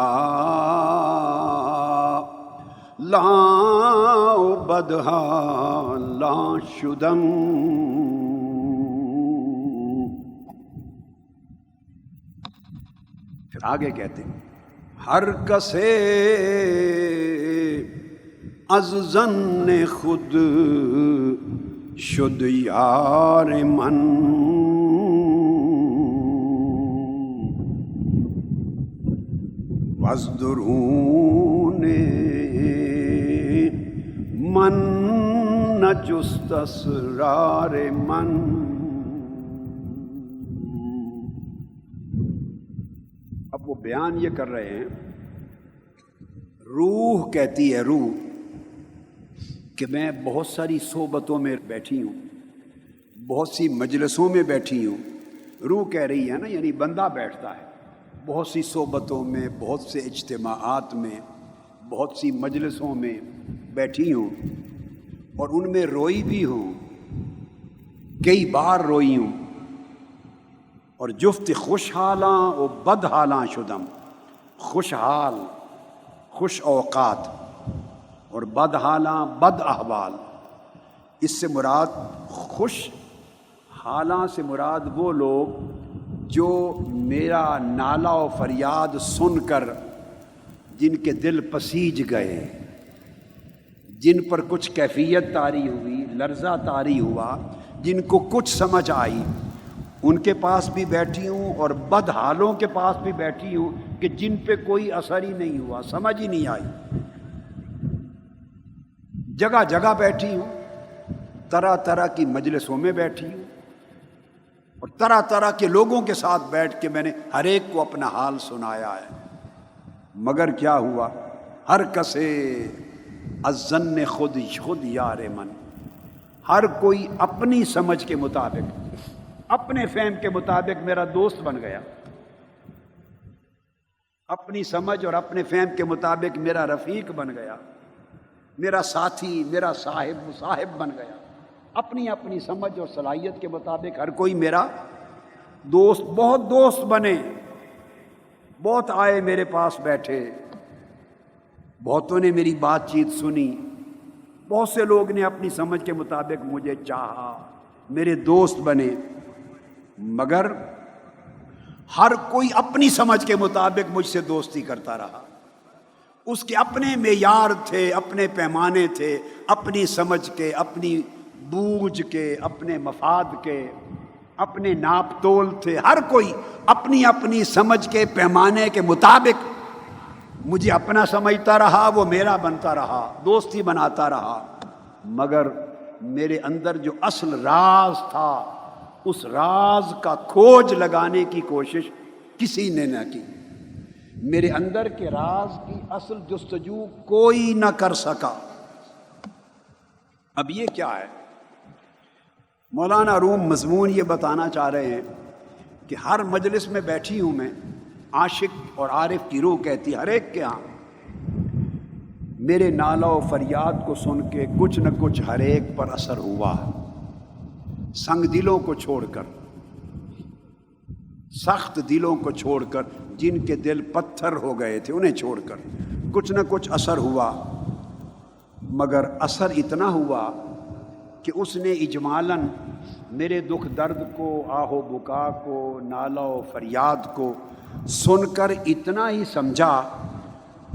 S1: بدحالاں شدم، پھر آگے کہتے ہیں ہر کسے از ظن خود شد یار من، وز درون من نہ جست اسرار من۔ اب وہ بیان یہ کر رہے ہیں، روح کہتی ہے، روح کہ میں بہت ساری صحبتوں میں بیٹھی ہوں، بہت سی مجلسوں میں بیٹھی ہوں، روح کہہ رہی ہے نا، یعنی بندہ بیٹھتا ہے بہت سی صحبتوں میں، بہت سے اجتماعات میں، بہت سی مجلسوں میں بیٹھی ہوں اور ان میں روئی بھی ہوں، کئی بار روئی ہوں، اور جفت خوشحالاں و بدحالاں شدم، خوشحال خوش اوقات اور بدحالاں بد احوال۔ اس سے مراد خوش حالاں سے مراد وہ لوگ جو میرا نالہ و فریاد سن کر جن کے دل پسیج گئے، جن پر کچھ کیفیت طاری ہوئی، لرزہ طاری ہوا، جن کو کچھ سمجھ آئی، ان کے پاس بھی بیٹھی ہوں اور بد حالوں کے پاس بھی بیٹھی ہوں کہ جن پہ کوئی اثر ہی نہیں ہوا، سمجھ ہی نہیں آئی، جگہ جگہ بیٹھی ہوں، طرح طرح کی مجلسوں میں بیٹھی ہوں اور طرح طرح کے لوگوں کے ساتھ بیٹھ کے میں نے ہر ایک کو اپنا حال سنایا ہے، مگر کیا ہوا، ہر کسے از ظن خود یار من، ہر کوئی اپنی سمجھ کے مطابق، اپنے فہم کے مطابق میرا دوست بن گیا، اپنی سمجھ اور اپنے فہم کے مطابق میرا رفیق بن گیا، میرا ساتھی، میرا صاحب، مصاحب بن گیا، اپنی اپنی سمجھ اور صلاحیت کے مطابق ہر کوئی میرا دوست، بہت دوست بنے، بہت آئے میرے پاس بیٹھے، بہتوں نے میری بات چیت سنی، بہت سے لوگ نے اپنی سمجھ کے مطابق مجھے چاہا، میرے دوست بنے، مگر ہر کوئی اپنی سمجھ کے مطابق مجھ سے دوستی کرتا رہا، اس کے اپنے معیار تھے، اپنے پیمانے تھے، اپنی سمجھ کے، اپنی بوجھ کے، اپنے مفاد کے، اپنے ناپ تول تھے، ہر کوئی اپنی اپنی سمجھ کے پیمانے کے مطابق مجھے اپنا سمجھتا رہا، وہ میرا بنتا رہا، دوستی بناتا رہا، مگر میرے اندر جو اصل راز تھا اس راز کا کھوج لگانے کی کوشش کسی نے نہ کی، میرے اندر کے راز کی اصل جستجو کوئی نہ کر سکا۔ اب یہ کیا ہے؟ مولانا روم مضمون یہ بتانا چاہ رہے ہیں کہ ہر مجلس میں بیٹھی ہوں میں، عاشق اور عارف کی روح کہتی ہر ایک کے ہاں میرے نالہ و فریاد کو سن کے کچھ نہ کچھ ہر ایک پر اثر ہوا، سنگ دلوں کو چھوڑ کر، سخت دلوں کو چھوڑ کر، جن کے دل پتھر ہو گئے تھے انہیں چھوڑ کر کچھ نہ کچھ اثر ہوا، مگر اثر اتنا ہوا کہ اس نے اجمالاً میرے دکھ درد کو، آہ و بکا کو، نالہ و فریاد کو سن کر اتنا ہی سمجھا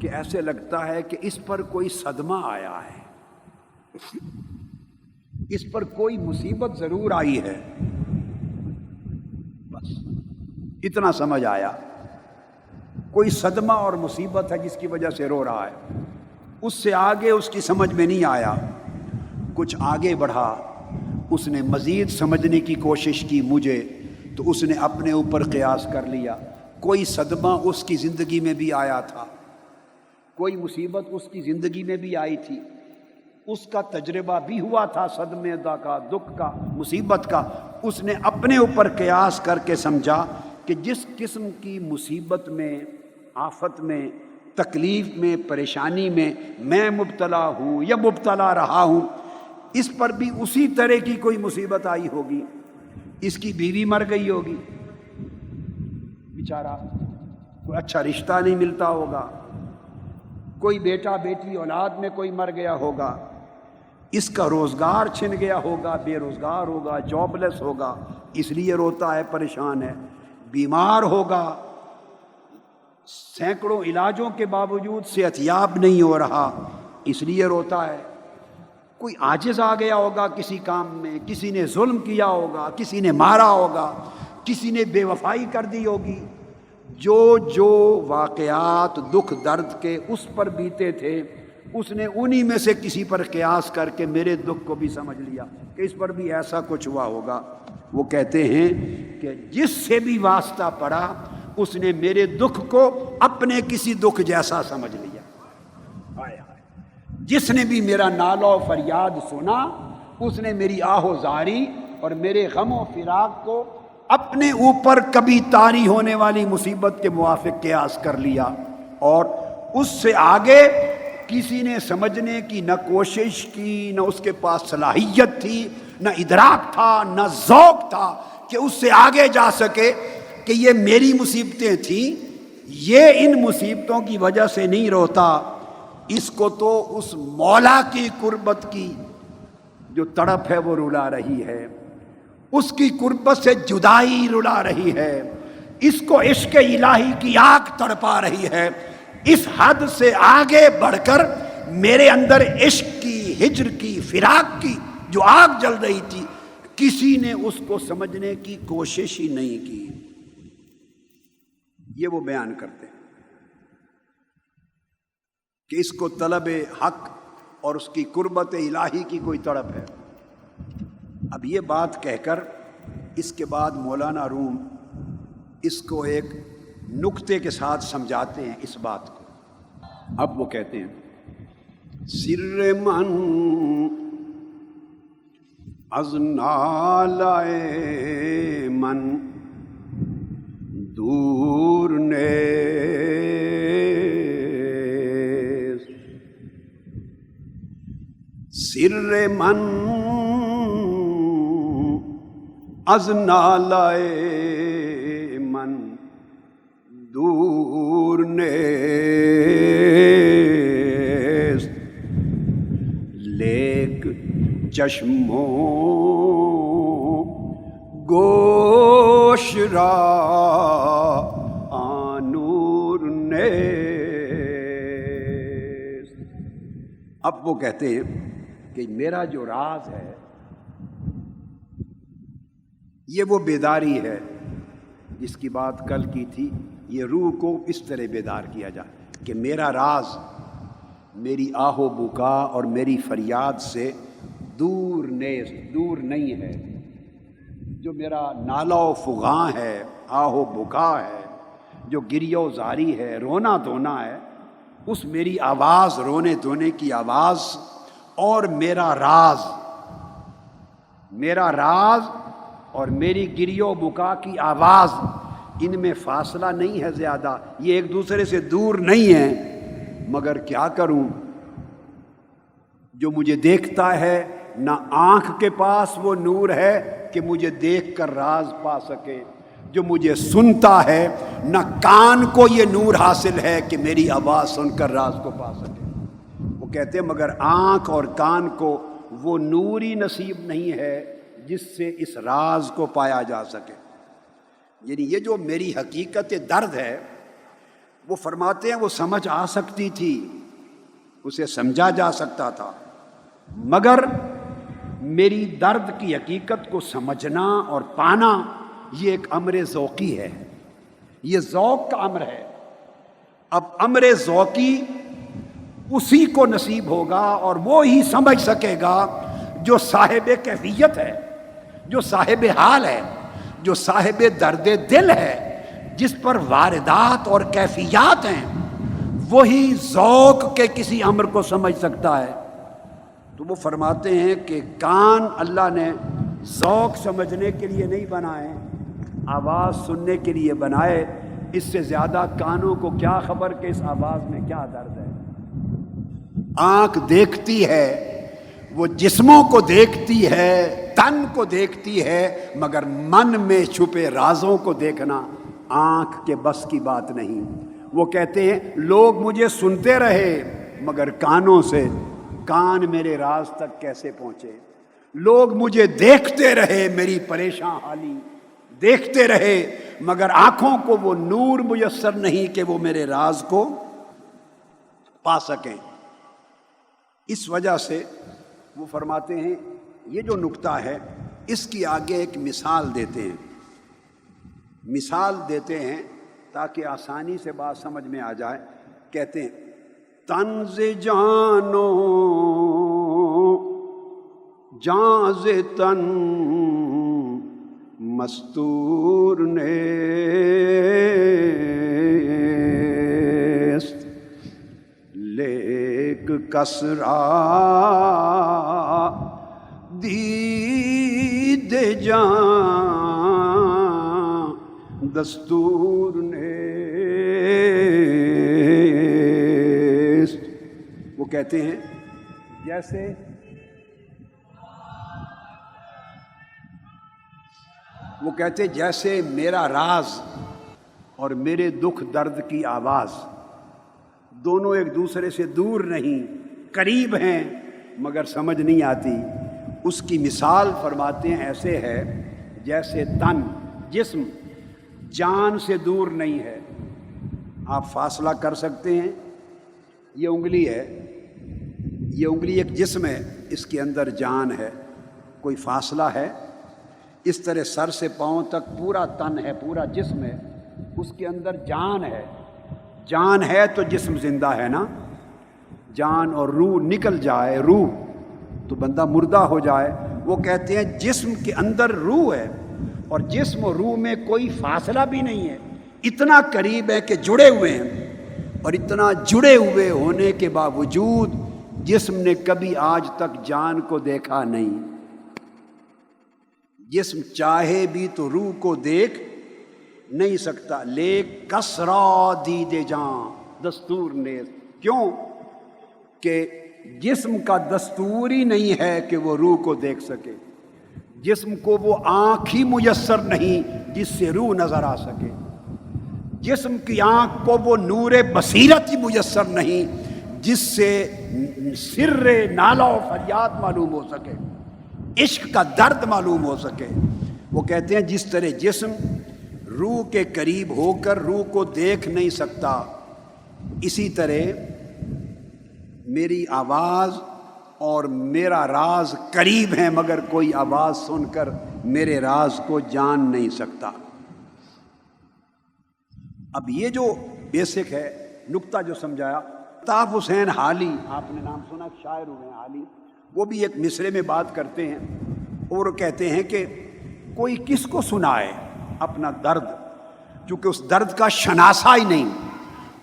S1: کہ ایسے لگتا ہے کہ اس پر کوئی صدمہ آیا ہے، اس پر کوئی مصیبت ضرور آئی ہے، بس اتنا سمجھ آیا، کوئی صدمہ اور مصیبت ہے جس کی وجہ سے رو رہا ہے۔ اس سے آگے اس کی سمجھ میں نہیں آیا، کچھ آگے بڑھا، اس نے مزید سمجھنے کی کوشش کی مجھے، تو اس نے اپنے اوپر قیاس کر لیا، کوئی صدمہ اس کی زندگی میں بھی آیا تھا، کوئی مصیبت اس کی زندگی میں بھی آئی تھی، اس کا تجربہ بھی ہوا تھا صدمے کا، دکھ کا، مصیبت کا، اس نے اپنے اوپر قیاس کر کے سمجھا کہ جس قسم کی مصیبت میں، آفت میں، تکلیف میں، پریشانی میں مبتلا ہوں یا مبتلا رہا ہوں، اس پر بھی اسی طرح کی کوئی مصیبت آئی ہوگی، اس کی بیوی مر گئی ہوگی بیچارہ، کوئی اچھا رشتہ نہیں ملتا ہوگا، کوئی بیٹا بیٹی اولاد میں کوئی مر گیا ہوگا، اس کا روزگار چھن گیا ہوگا، بے روزگار ہوگا، جاب لیس ہوگا، اس لیے روتا ہے، پریشان ہے، بیمار ہوگا، سینکڑوں علاجوں کے باوجود صحت یاب نہیں ہو رہا، اس لیے روتا ہے، کوئی عاجز آ گیا ہوگا کسی کام میں، کسی نے ظلم کیا ہوگا، کسی نے مارا ہوگا، کسی نے بے وفائی کر دی ہوگی، جو واقعات دکھ درد کے اس پر بیتے تھے اس نے انہی میں سے کسی پر قیاس کر کے میرے دکھ کو بھی سمجھ لیا کہ اس پر بھی ایسا کچھ ہوا ہوگا۔ وہ کہتے ہیں کہ جس سے بھی واسطہ پڑا اس نے میرے دکھ کو اپنے کسی دکھ جیسا سمجھ لیا، جس نے بھی میرا نالہ و فریاد سنا اس نے میری آہ و زاری اور میرے غم و فراق کو اپنے اوپر کبھی طاری ہونے والی مصیبت کے موافق قیاس کر لیا، اور اس سے آگے کسی نے سمجھنے کی نہ کوشش کی، نہ اس کے پاس صلاحیت تھی، نہ ادراک تھا، نہ ذوق تھا کہ اس سے آگے جا سکے کہ یہ میری مصیبتیں تھیں، یہ ان مصیبتوں کی وجہ سے نہیں روتا، اس کو تو اس مولا کی قربت کی جو تڑپ ہے وہ رلا رہی ہے، اس کی قربت سے جدائی رلا رہی ہے، اس کو عشق الہی کی آگ تڑپا رہی ہے، اس حد سے آگے بڑھ کر میرے اندر عشق کی، ہجر کی، فراق کی جو آگ جل رہی تھی کسی نے اس کو سمجھنے کی کوشش ہی نہیں کی۔ یہ وہ بیان کرتے ہیں کہ اس کو طلب حق اور اس کی قربت الہی کی کوئی تڑپ ہے۔ اب یہ بات کہہ کر اس کے بعد مولانا روم اس کو ایک نکتے کے ساتھ سمجھاتے ہیں اس بات کو۔ اب وہ کہتے ہیں سر من از نالائے من دور نیست، سر من از نالائے من دور نیست، لیک چشموں گوش را اب وہ کہتے ہیں کہ میرا جو راز ہے یہ وہ بیداری ہے جس کی بات کل کی تھی. یہ روح کو اس طرح بیدار کیا جائے کہ میرا راز میری آہ و بکا اور میری فریاد سے دور نہیں ہے. جو میرا نالہ و فغاں ہے، آہ و بکا ہے، جو گریہ و زاری ہے، رونا دھونا ہے، اس میری آواز، رونے دھونے کی آواز اور میرا راز اور میری گریہ و بکا کی آواز، ان میں فاصلہ نہیں ہے زیادہ، یہ ایک دوسرے سے دور نہیں ہیں. مگر کیا کروں، جو مجھے دیکھتا ہے نہ آنکھ کے پاس وہ نور ہے کہ مجھے دیکھ کر راز پا سکے، جو مجھے سنتا ہے نہ کان کو یہ نور حاصل ہے کہ میری آواز سن کر راز کو پا سکے. وہ کہتے ہیں مگر آنکھ اور کان کو وہ نور ہی نصیب نہیں ہے جس سے اس راز کو پایا جا سکے. یعنی یہ جو میری حقیقت درد ہے، وہ فرماتے ہیں وہ سمجھ آ سکتی تھی، اسے سمجھا جا سکتا تھا، مگر میری درد کی حقیقت کو سمجھنا اور پانا یہ ایک امر ذوقی ہے، یہ ذوق کا امر ہے. اب امر ذوقی اسی کو نصیب ہوگا اور وہ ہی سمجھ سکے گا جو صاحب کیفیت ہے، جو صاحب حال ہے، جو صاحب درد دل ہے، جس پر واردات اور کیفیات ہیں. وہی ذوق کے کسی امر کو سمجھ سکتا ہے. تو وہ فرماتے ہیں کہ کان اللہ نے ذوق سمجھنے کے لیے نہیں بنائے، آواز سننے کے لیے بنائے. اس سے زیادہ کانوں کو کیا خبر کہ اس آواز میں کیا درد ہے. آنکھ دیکھتی ہے، وہ جسموں کو دیکھتی ہے، تن کو دیکھتی ہے، مگر من میں چھپے رازوں کو دیکھنا آنکھ کے بس کی بات نہیں. وہ کہتے ہیں لوگ مجھے سنتے رہے مگر کانوں سے، کان میرے راز تک کیسے پہنچے. لوگ مجھے دیکھتے رہے، میری پریشان حالی دیکھتے رہے، مگر آنکھوں کو وہ نور میسر نہیں کہ وہ میرے راز کو پا سکیں. اس وجہ سے وہ فرماتے ہیں یہ جو نکتہ ہے اس کی آگے ایک مثال دیتے ہیں تاکہ آسانی سے بات سمجھ میں آ جائے. کہتے ہیں طنز جانو جان ز تن مستور نیست، لیک کسرا دید جان دستور نیست. وہ کہتے ہیں جیسے میرا راز اور میرے دکھ درد کی آواز دونوں ایک دوسرے سے دور نہیں، قریب ہیں مگر سمجھ نہیں آتی. اس کی مثال فرماتے ہیں ایسے ہے جیسے تن، جسم جان سے دور نہیں ہے. آپ فاصلہ کر سکتے ہیں، یہ انگلی ہے، یہ انگلی ایک جسم ہے، اس کے اندر جان ہے، کوئی فاصلہ ہے. اس طرح سر سے پاؤں تک پورا تن ہے، پورا جسم ہے، اس کے اندر جان ہے. جان ہے تو جسم زندہ ہے نا. جان اور روح نکل جائے، روح تو بندہ مردہ ہو جائے. وہ کہتے ہیں جسم کے اندر روح ہے اور جسم اور روح میں کوئی فاصلہ بھی نہیں ہے، اتنا قریب ہے کہ جڑے ہوئے ہیں. اور اتنا جڑے ہوئے ہونے کے باوجود جسم نے کبھی آج تک جان کو دیکھا نہیں. جسم چاہے بھی تو روح کو دیکھ نہیں سکتا. لیک کسرا دید جان دستور نیز. کیوں کہ جسم کا دستور ہی نہیں ہے کہ وہ روح کو دیکھ سکے. جسم کو وہ آنکھ ہی میسر نہیں جس سے روح نظر آ سکے. جسم کی آنکھ کو وہ نور بصیرت ہی میسر نہیں جس سے سر نالہ و فریاد معلوم ہو سکے، عشق کا درد معلوم ہو سکے. وہ کہتے ہیں جس طرح جسم روح کے قریب ہو کر روح کو دیکھ نہیں سکتا، اسی طرح میری آواز اور میرا راز قریب ہیں، مگر کوئی آواز سن کر میرے راز کو جان نہیں سکتا۔ اب یہ جو بیسک ہے نقطہ جو سمجھایا، الطاف حسین حالی، آپ نے نام سنا، شاعر ہوئے ہیں حالی، وہ بھی ایک مصرے میں بات کرتے ہیں اور کہتے ہیں کہ کوئی کس کو سنائے اپنا درد، چونکہ اس درد کا شناسہ ہی نہیں،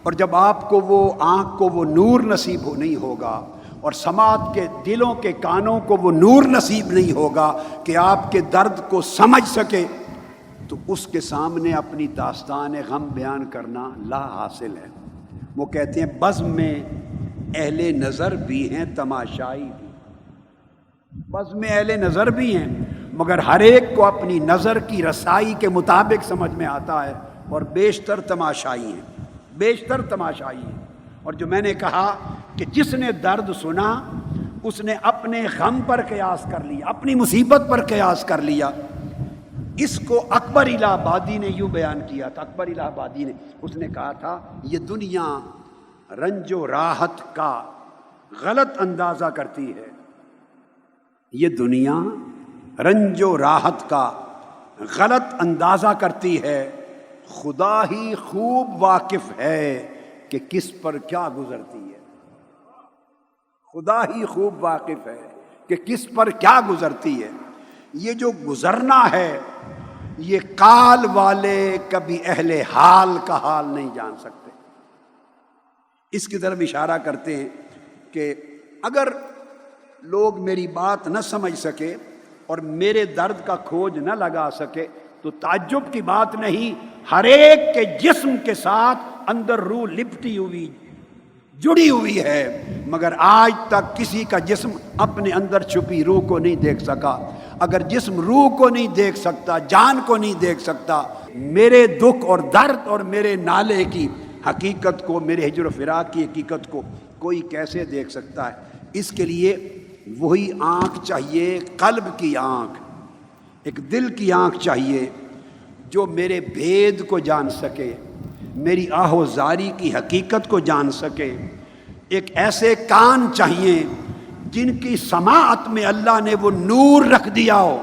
S1: اور جب آپ کو وہ آنکھ کو وہ نور نصیب نہیں ہوگا اور سماعت کے دلوں کے کانوں کو وہ نور نصیب نہیں ہوگا کہ آپ کے درد کو سمجھ سکے، تو اس کے سامنے اپنی داستان غم بیان کرنا لا حاصل ہے۔ وہ کہتے ہیں بزم میں اہل نظر بھی ہیں تماشائی بھی، بزم میں اہل نظر بھی ہیں مگر ہر ایک کو اپنی نظر کی رسائی کے مطابق سمجھ میں آتا ہے، اور بیشتر تماشائی ہیں، بیشتر تماشائی ہیں۔ اور جو میں نے کہا کہ جس نے درد سنا اس نے اپنے غم پر قیاس کر لیا، اپنی مصیبت پر قیاس کر لیا۔ اس کو اکبر الہ آبادی نے یوں بیان کیا تھا، اکبر الہ آبادی نے، اس نے کہا تھا یہ دنیا رنج و راحت کا غلط اندازہ کرتی ہے، یہ دنیا رنج و راحت کا غلط اندازہ کرتی ہے، خدا ہی خوب واقف ہے کہ کس پر کیا گزرتی ہے، خدا ہی خوب واقف ہے کہ کس پر کیا گزرتی ہے۔ یہ جو گزرنا ہے یہ قال والے کبھی اہل حال کا حال نہیں جان سکتے۔ اس کی طرف اشارہ کرتے ہیں کہ اگر لوگ میری بات نہ سمجھ سکے اور میرے درد کا کھوج نہ لگا سکے تو تعجب کی بات نہیں، ہر ایک کے جسم کے ساتھ اندر روح لپٹی ہوئی جڑی ہوئی ہے، مگر آج تک کسی کا جسم اپنے اندر چھپی روح کو نہیں دیکھ سکا۔ اگر جسم روح کو نہیں دیکھ سکتا، جان کو نہیں دیکھ سکتا، میرے دکھ اور درد اور میرے نالے کی حقیقت کو، میرے ہجر و فراق کی حقیقت کو کوئی کیسے دیکھ سکتا ہے؟ اس کے لیے وہی آنکھ چاہیے، قلب کی آنکھ، ایک دل کی آنکھ چاہیے جو میرے بھید کو جان سکے، میری آہ و زاری کی حقیقت کو جان سکے۔ ایک ایسے کان چاہیے جن کی سماعت میں اللہ نے وہ نور رکھ دیا ہو۔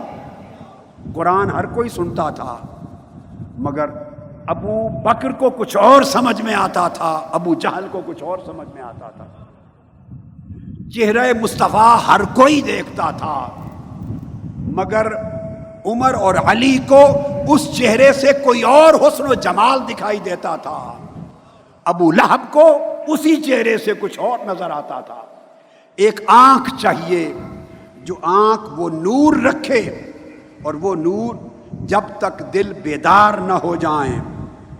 S1: قرآن ہر کوئی سنتا تھا مگر ابو بکر کو کچھ اور سمجھ میں آتا تھا، ابو جہل کو کچھ اور سمجھ میں آتا تھا۔ چہرہ مصطفیٰ ہر کوئی دیکھتا تھا مگر عمر اور علی کو اس چہرے سے کوئی اور حسن و جمال دکھائی دیتا تھا، ابو لہب کو اسی چہرے سے کچھ اور نظر آتا تھا۔ ایک آنکھ چاہیے جو آنکھ وہ نور رکھے، اور وہ نور جب تک دل بیدار نہ ہو جائیں،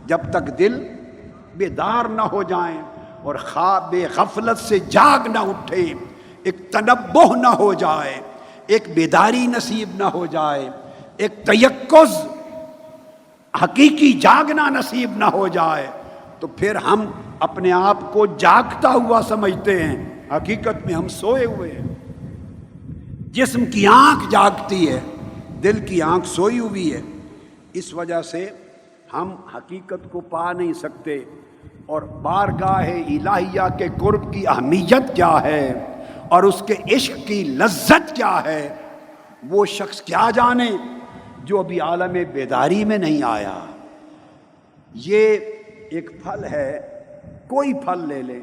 S1: جب تک دل بیدار نہ ہو جائیں اور خواب غفلت سے جاگ نہ اٹھے، ایک تنبہ نہ ہو جائے، ایک بیداری نصیب نہ ہو جائے، ایک تیقظ حقیقی جاگنا نصیب نہ ہو جائے، تو پھر ہم اپنے آپ کو جاگتا ہوا سمجھتے ہیں، حقیقت میں ہم سوئے ہوئے ہیں۔ جسم کی آنکھ جاگتی ہے، دل کی آنکھ سوئی ہوئی ہے۔ اس وجہ سے ہم حقیقت کو پا نہیں سکتے، اور بارگاہ الہیہ کے قرب کی اہمیت کیا ہے اور اس کے عشق کی لذت کیا ہے، وہ شخص کیا جانے جو ابھی عالم بیداری میں نہیں آیا۔ یہ ایک پھل ہے، کوئی پھل لے لیں،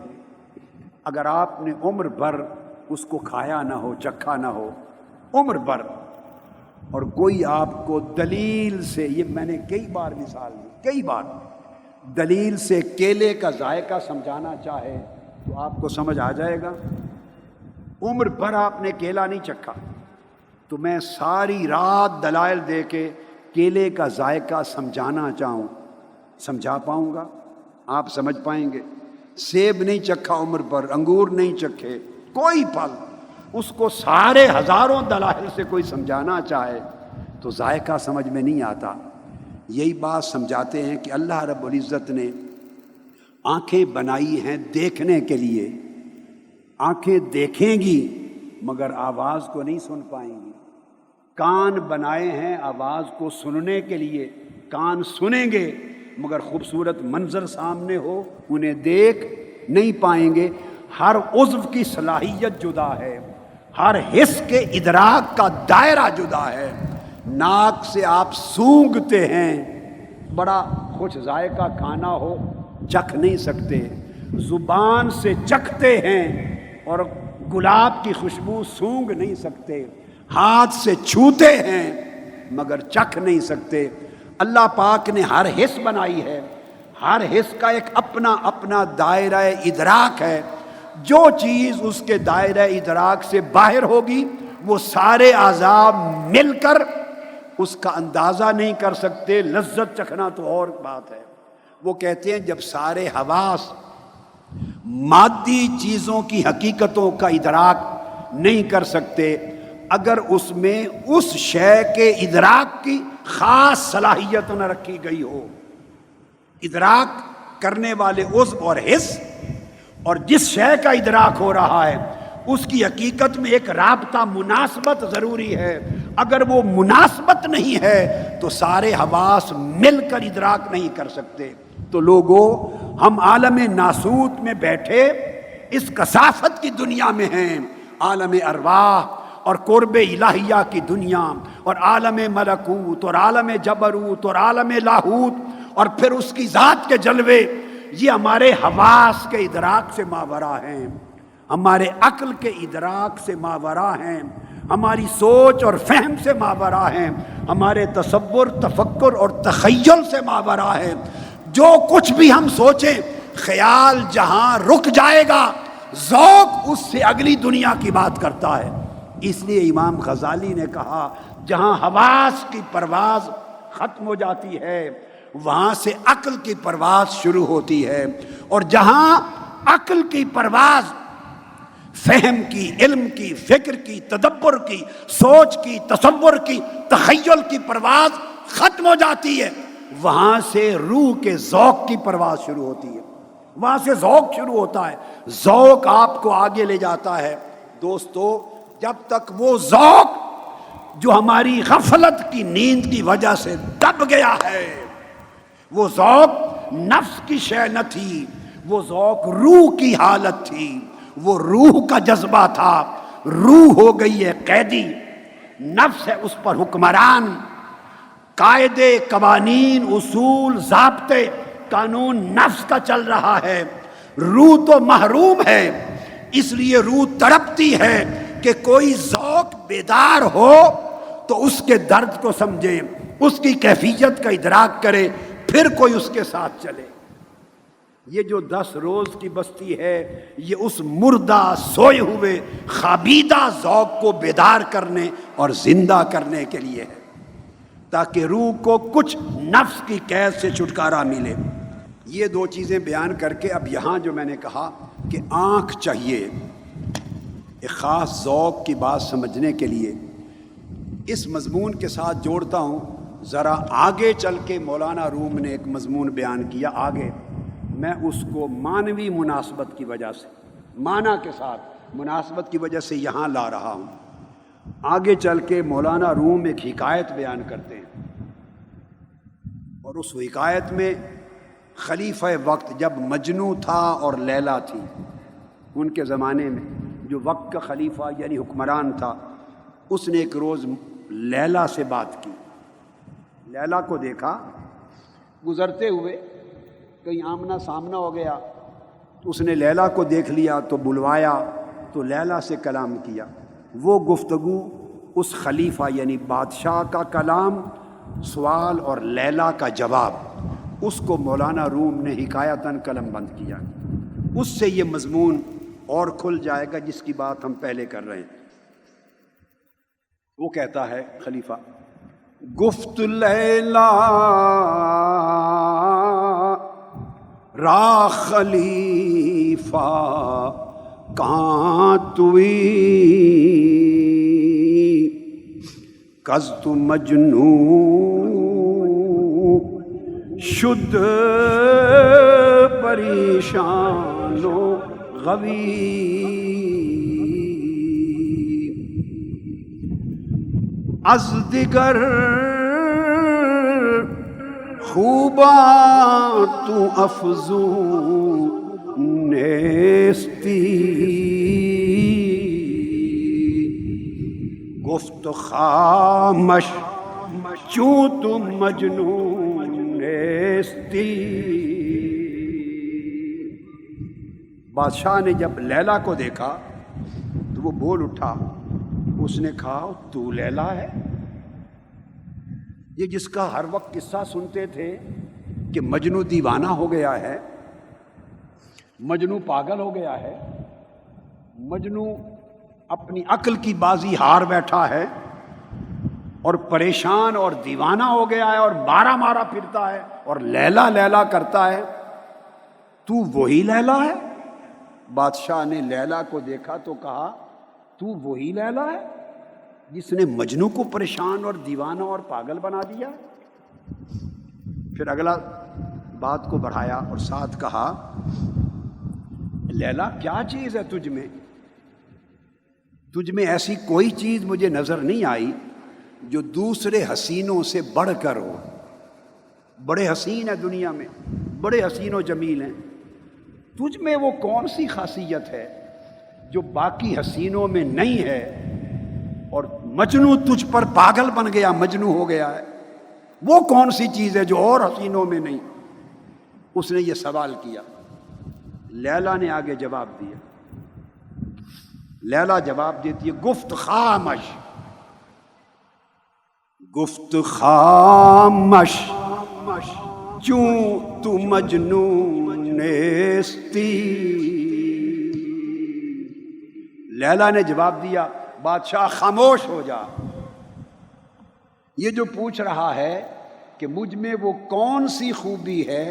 S1: اگر آپ نے عمر بھر اس کو کھایا نہ ہو، چکھا نہ ہو، عمر بھر، اور کوئی آپ کو دلیل سے، یہ میں نے کئی بار مثال دی، کئی بار دلیل سے کیلے کا ذائقہ سمجھانا چاہے تو آپ کو سمجھ آ جائے گا۔ عمر بھر آپ نے کیلا نہیں چکھا تو میں ساری رات دلائل دے کے کیلے کا ذائقہ سمجھانا چاہوں، سمجھا پاؤں گا؟ آپ سمجھ پائیں گے؟ سیب نہیں چکھا عمر پر، انگور نہیں چکھے، کوئی پھل، اس کو سارے ہزاروں دلائل سے کوئی سمجھانا چاہے تو ذائقہ سمجھ میں نہیں آتا۔ یہی بات سمجھاتے ہیں کہ اللہ رب العزت نے آنکھیں بنائی ہیں دیکھنے کے لیے، آنکھیں دیکھیں گی مگر آواز کو نہیں سن پائیں گی، کان بنائے ہیں آواز کو سننے کے لیے، کان سنیں گے مگر خوبصورت منظر سامنے ہو انہیں دیکھ نہیں پائیں گے۔ ہر عضو کی صلاحیت جدا ہے، ہر حس کے ادراک کا دائرہ جدا ہے۔ ناک سے آپ سونگھتے ہیں، بڑا خوش ذائقہ کھانا ہو چکھ نہیں سکتے، زبان سے چکھتے ہیں اور گلاب کی خوشبو سونگھ نہیں سکتے، ہاتھ سے چھوتے ہیں مگر چکھ نہیں سکتے۔ اللہ پاک نے ہر حس بنائی ہے، ہر حس کا ایک اپنا اپنا دائرہ ادراک ہے۔ جو چیز اس کے دائرہ ادراک سے باہر ہوگی وہ سارے اعضاء مل کر اس کا اندازہ نہیں کر سکتے۔ لذت چکھنا تو اور بات ہے۔ وہ کہتے ہیں جب سارے حواس مادی چیزوں کی حقیقتوں کا ادراک نہیں کر سکتے، اگر اس میں اس شے کے ادراک کی خاص صلاحیت نہ رکھی گئی ہو، ادراک کرنے والے عضو اور حس اور جس شے کا ادراک ہو رہا ہے اس کی حقیقت میں ایک رابطہ، مناسبت ضروری ہے۔ اگر وہ مناسبت نہیں ہے تو سارے حواس مل کر ادراک نہیں کر سکتے۔ تو لوگوں، ہم عالم ناسوت میں بیٹھے اس کثافت کی دنیا میں ہیں، عالم ارواح اور قرب الہیہ کی دنیا، اور عالم ملکوت اور عالم جبروت اور عالم لاہوت، اور پھر اس کی ذات کے جلوے، یہ ہمارے حواس کے ادراک سے ماورا ہیں، ہمارے عقل کے ادراک سے ماورا ہیں، ہماری سوچ اور فہم سے ماورا ہیں، ہمارے تصور، تفکر اور تخیل سے ماورا ہے۔ جو کچھ بھی ہم سوچیں، خیال جہاں رک جائے گا، ذوق اس سے اگلی دنیا کی بات کرتا ہے۔ اس لیے امام غزالی نے کہا جہاں حواس کی پرواز ختم ہو جاتی ہے وہاں سے عقل کی پرواز شروع ہوتی ہے، اور جہاں عقل کی پرواز فہم کی، علم کی، فکر کی، تدبر کی، سوچ کی، تصور کی، تخیل کی پرواز ختم ہو جاتی ہے، وہاں سے روح کے ذوق کی پرواز شروع ہوتی ہے، وہاں سے ذوق شروع ہوتا ہے۔ ذوق آپ کو آگے لے جاتا ہے۔ دوستو، جب تک وہ ذوق جو ہماری غفلت کی نیند کی وجہ سے دب گیا ہے، وہ ذوق نفس کی شے نہ تھی، وہ ذوق روح کی حالت تھی، وہ روح کا جذبہ تھا۔ روح ہو گئی ہے قیدی، نفس ہے اس پر حکمران، قاعدے، قوانین، اصول، ضابطے، قانون نفس کا چل رہا ہے، روح تو محروم ہے۔ اس لیے روح تڑپتی ہے کہ کوئی ذوق بیدار ہو تو اس کے درد کو سمجھے، اس کی کیفیت کا ادراک کرے، پھر کوئی اس کے ساتھ چلے۔ یہ جو 10 روز کی بستی ہے، یہ اس مردہ، سوئے ہوئے، خوابیدہ ذوق کو بیدار کرنے اور زندہ کرنے کے لیے ہے، تاکہ روح کو کچھ نفس کی قید سے چھٹکارا ملے۔ یہ 2 چیزیں بیان کر کے اب یہاں جو میں نے کہا کہ آنکھ چاہیے ایک خاص ذوق کی بات سمجھنے کے لیے، اس مضمون کے ساتھ جوڑتا ہوں۔ ذرا آگے چل کے مولانا روم نے ایک مضمون بیان کیا آگے، میں اس کو معنوی مناسبت کی وجہ سے، معنی کے ساتھ مناسبت کی وجہ سے یہاں لا رہا ہوں۔ آگے چل کے مولانا روم ایک حکایت بیان کرتے ہیں، اور اس حکایت میں خلیفہ وقت جب مجنو تھا اور لیلا تھی، ان کے زمانے میں جو وقت کا خلیفہ یعنی حکمران تھا، اس نے ایک روز لیلا سے بات کی۔ لیلا کو دیکھا گزرتے ہوئے، کہیں آمنا سامنا ہو گیا تو اس نے لیلا کو دیکھ لیا تو بلوایا تو لیلا سے کلام کیا۔ وہ گفتگو اس خلیفہ یعنی بادشاہ کا کلام، سوال اور لیلا کا جواب، اس کو مولانا روم نے حکایتاً قلم بند کیا۔ اس سے یہ مضمون اور کھل جائے گا جس کی بات ہم پہلے کر رہے ہیں۔ وہ کہتا ہے خلیفہ، گفت لیلا را خلیفہ کہاں توئی کز تو مجنو شد پریشان و غوی از دیگر خوباں تو افزون نیستی گفت خامش چوں تو مجنون نیستی۔ بادشاہ نے جب لیلا کو دیکھا تو وہ بول اٹھا، اس نے کہا تو لیلا ہے؟ یہ جس کا ہر وقت قصہ سنتے تھے کہ مجنو دیوانہ ہو گیا ہے، مجنو پاگل ہو گیا ہے، مجنو اپنی عقل کی بازی ہار بیٹھا ہے اور پریشان اور دیوانہ ہو گیا ہے اور مارا مارا پھرتا ہے اور لیلا لیلا کرتا ہے، تو وہی لیلا ہے؟ بادشاہ نے لیلا کو دیکھا تو کہا تو وہی لیلا ہے جس نے مجنو کو پریشان اور دیوانہ اور پاگل بنا دیا؟ پھر اگلا بات کو بڑھایا اور ساتھ کہا لیلا کیا چیز ہے تجھ میں؟ تجھ میں ایسی کوئی چیز مجھے نظر نہیں آئی جو دوسرے حسینوں سے بڑھ کر ہو۔ بڑے حسین ہیں دنیا میں، بڑے حسین و جمیل ہیں، تجھ میں وہ کون سی خاصیت ہے جو باقی حسینوں میں نہیں ہے اور مجنو تجھ پر پاگل بن گیا، مجنو ہو گیا ہے؟ وہ کون سی چیز ہے جو اور حسینوں میں نہیں؟ اس نے یہ سوال کیا۔ لیلا نے آگے جواب دیا۔ لیلا جواب دیتی ہے گفت خامش، گفت خامش چوں تو مجنون نیستی۔ لیلا نے جواب دیا بادشاہ خاموش ہو جا، یہ جو پوچھ رہا ہے کہ مجھ میں وہ کون سی خوبی ہے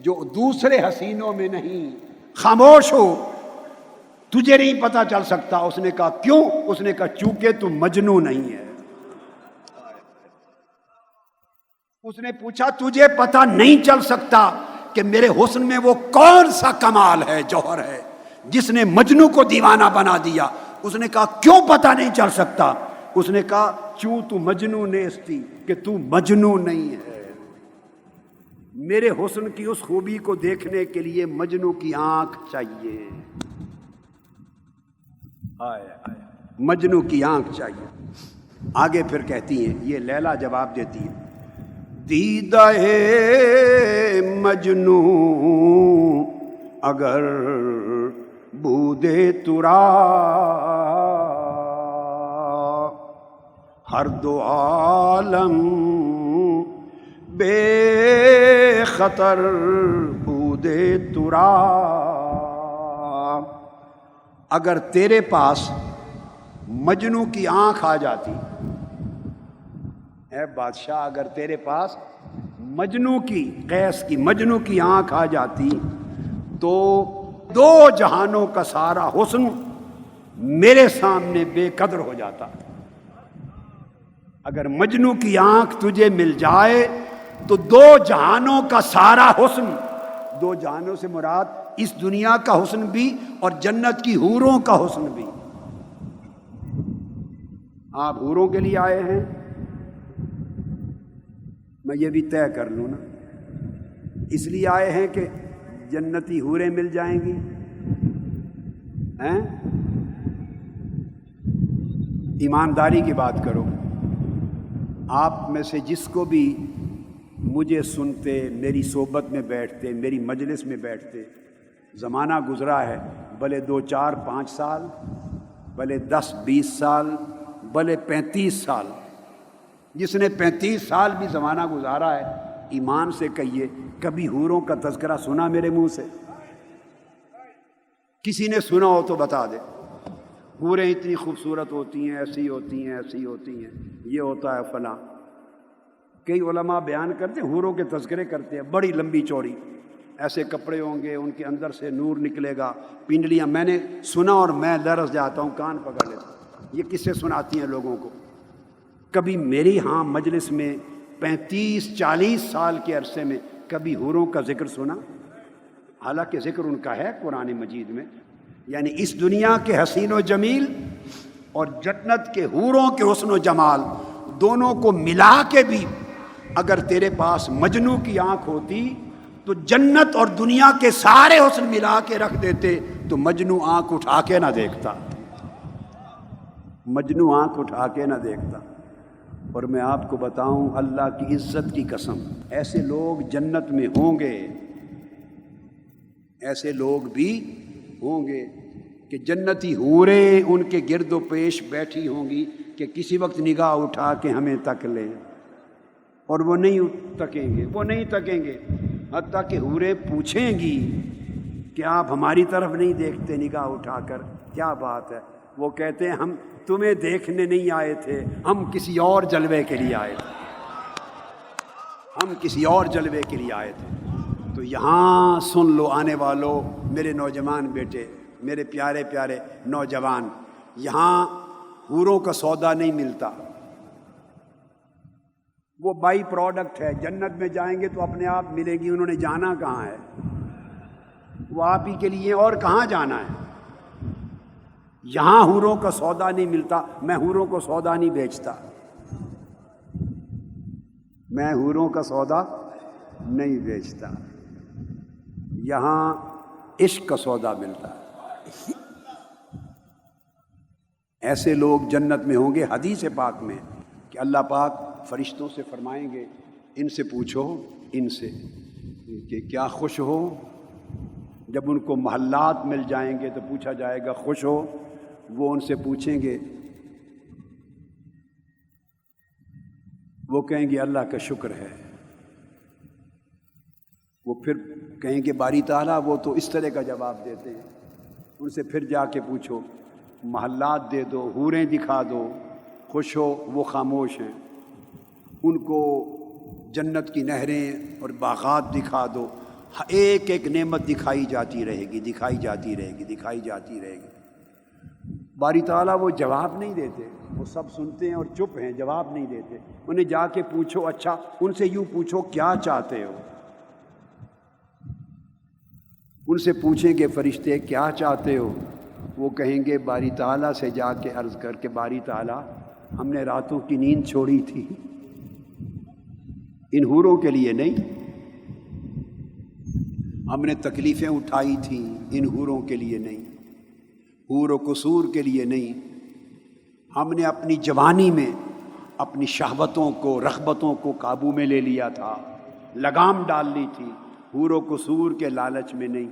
S1: جو دوسرے حسینوں میں نہیں، خاموش ہو، تجھے نہیں پتا چل سکتا۔ اس نے کہا کیوں؟ اس نے کہا چونکہ تو مجنو نہیں ہے۔ اس نے پوچھا تجھے پتا نہیں چل سکتا کہ میرے حسن میں وہ کون سا کمال ہے، جوہر ہے جس نے مجنو کو دیوانہ بنا دیا؟ اس نے کہا کیوں پتا نہیں چل سکتا؟ اس نے کہا چوں تو مجنو نیستی، کہ تو مجنو نہیں ہے۔ میرے حسن کی اس خوبی کو دیکھنے کے لیے مجنو کی آنکھ چاہیے، مجنو کی آنکھ چاہیے۔ آگے پھر کہتی ہیں، یہ لیلا جواب دیتی ہے دیدہ مجنو اگر بودے ترا ہر دو عالم بے خطر بودے ترا۔ اگر تیرے پاس مجنو کی آنکھ آ جاتی، اے بادشاہ اگر تیرے پاس مجنو کی، قیس کی مجنو کی آنکھ آ جاتی تو دو جہانوں کا سارا حسن میرے سامنے بے قدر ہو جاتا۔ اگر مجنو کی آنکھ تجھے مل جائے تو دو جہانوں کا سارا حسن، دو جہانوں سے مراد اس دنیا کا حسن بھی اور جنت کی حوروں کا حسن بھی۔ آپ حوروں کے لیے آئے ہیں، میں یہ بھی طے کر لوں نا، اس لیے آئے ہیں کہ جنتی حوریں مل جائیں گی ہیں؟ ایمانداری کی بات کرو۔ آپ میں سے جس کو بھی مجھے سنتے، میری صحبت میں بیٹھتے، میری مجلس میں بیٹھتے، زمانہ گزرا ہے، بھلے 2 4 5 سال، بھلے 10 20 سال، بھلے 35 سال، جس نے 35 سال بھی زمانہ گزارا ہے، ایمان سے کہیے کبھی حوروں کا تذکرہ سنا میرے منہ سے؟ کسی نے سنا ہو تو بتا دے۔ حوریں اتنی خوبصورت ہوتی ہیں، ایسی ہوتی ہیں، ایسی ہوتی ہیں، یہ ہوتا ہے فلاں۔ کئی علماء بیان کرتے ہیں، حوروں کے تذکرے کرتے ہیں، بڑی لمبی چوڑی، ایسے کپڑے ہوں گے، ان کے اندر سے نور نکلے گا، پنڈلیاں۔ میں نے سنا اور میں لرز جاتا ہوں، کان پکڑ لیتا ہوں، یہ کس سے سناتی ہیں لوگوں کو؟ کبھی میری ہاں مجلس میں 35 40 سال کے عرصے میں کبھی حوروں کا ذکر سنا؟ حالانکہ ذکر ان کا ہے قرآن مجید میں۔ یعنی اس دنیا کے حسین و جمیل اور جنت کے حوروں کے حسن و جمال دونوں کو ملا کے بھی اگر تیرے پاس مجنو کی آنکھ ہوتی تو جنت اور دنیا کے سارے حسن ملا کے رکھ دیتے تو مجنو آنکھ اٹھا کے نہ دیکھتا، مجنو آنکھ اٹھا کے نہ دیکھتا۔ اور میں آپ کو بتاؤں اللہ کی عزت کی قسم، ایسے لوگ جنت میں ہوں گے، ایسے لوگ بھی ہوں گے کہ جنتی حوریں ان کے گرد و پیش بیٹھی ہوں گی کہ کسی وقت نگاہ اٹھا کے ہمیں تک لیں، اور وہ نہیں تکیں گے، وہ نہیں تکیں گے، حتیٰ کہ حوریں پوچھیں گی کہ آپ ہماری طرف نہیں دیکھتے نگاہ اٹھا کر، کیا بات ہے؟ وہ کہتے ہیں ہم تمہیں دیکھنے نہیں آئے تھے، ہم کسی اور جلوے کے لیے آئے تھے، ہم کسی اور جلوے کے لیے آئے تھے۔ تو یہاں سن لو آنے والوں، میرے نوجوان بیٹے، میرے پیارے پیارے نوجوان، یہاں حوروں کا سودا نہیں ملتا، وہ بائی پروڈکٹ ہے۔ جنت میں جائیں گے تو اپنے آپ ملے گی، انہوں نے جانا کہاں ہے، وہ آپ ہی کے لیے، اور کہاں جانا ہے۔ یہاں حوروں کا سودا نہیں ملتا، میں حوروں کو سودا نہیں بیچتا، میں حوروں کا سودا نہیں بیچتا، یہاں عشق کا سودا ملتا ہے۔ ایسے لوگ جنت میں ہوں گے۔ حدیث پاک میں کہ اللہ پاک فرشتوں سے فرمائیں گے ان سے پوچھو، ان سے کہ کیا خوش ہو؟ جب ان کو محلات مل جائیں گے تو پوچھا جائے گا خوش ہو؟ وہ ان سے پوچھیں گے، وہ کہیں گے اللہ کا شکر ہے۔ وہ پھر کہیں گے باری تعالیٰ، وہ تو اس طرح کا جواب دیتے ہیں۔ ان سے پھر جا کے پوچھو، محلات دے دو، حوریں دکھا دو، خوش ہو؟ وہ خاموش ہیں۔ ان کو جنت کی نہریں اور باغات دکھا دو، ایک ایک نعمت دکھائی جاتی رہے گی، دکھائی جاتی رہے گی، دکھائی جاتی رہے گی۔ باری تعالیٰ وہ جواب نہیں دیتے، وہ سب سنتے ہیں اور چپ ہیں، جواب نہیں دیتے۔ انہیں جا کے پوچھو، اچھا ان سے یوں پوچھو کیا چاہتے ہو؟ ان سے پوچھیں گے فرشتے کیا چاہتے ہو؟ وہ کہیں گے باری تعالیٰ سے جا کے عرض کر کے باری تعالیٰ ہم نے راتوں کی نیند چھوڑی تھی، ان حوروں کے لیے نہیں، ہم نے تکلیفیں اٹھائی تھیں ان حوروں کے لیے نہیں، حور و قصور کے لیے نہیں، ہم نے اپنی جوانی میں اپنی شہوتوں کو، رغبتوں کو قابو میں لے لیا تھا، لگام ڈال لی تھی، حور و قصور کے لالچ میں نہیں،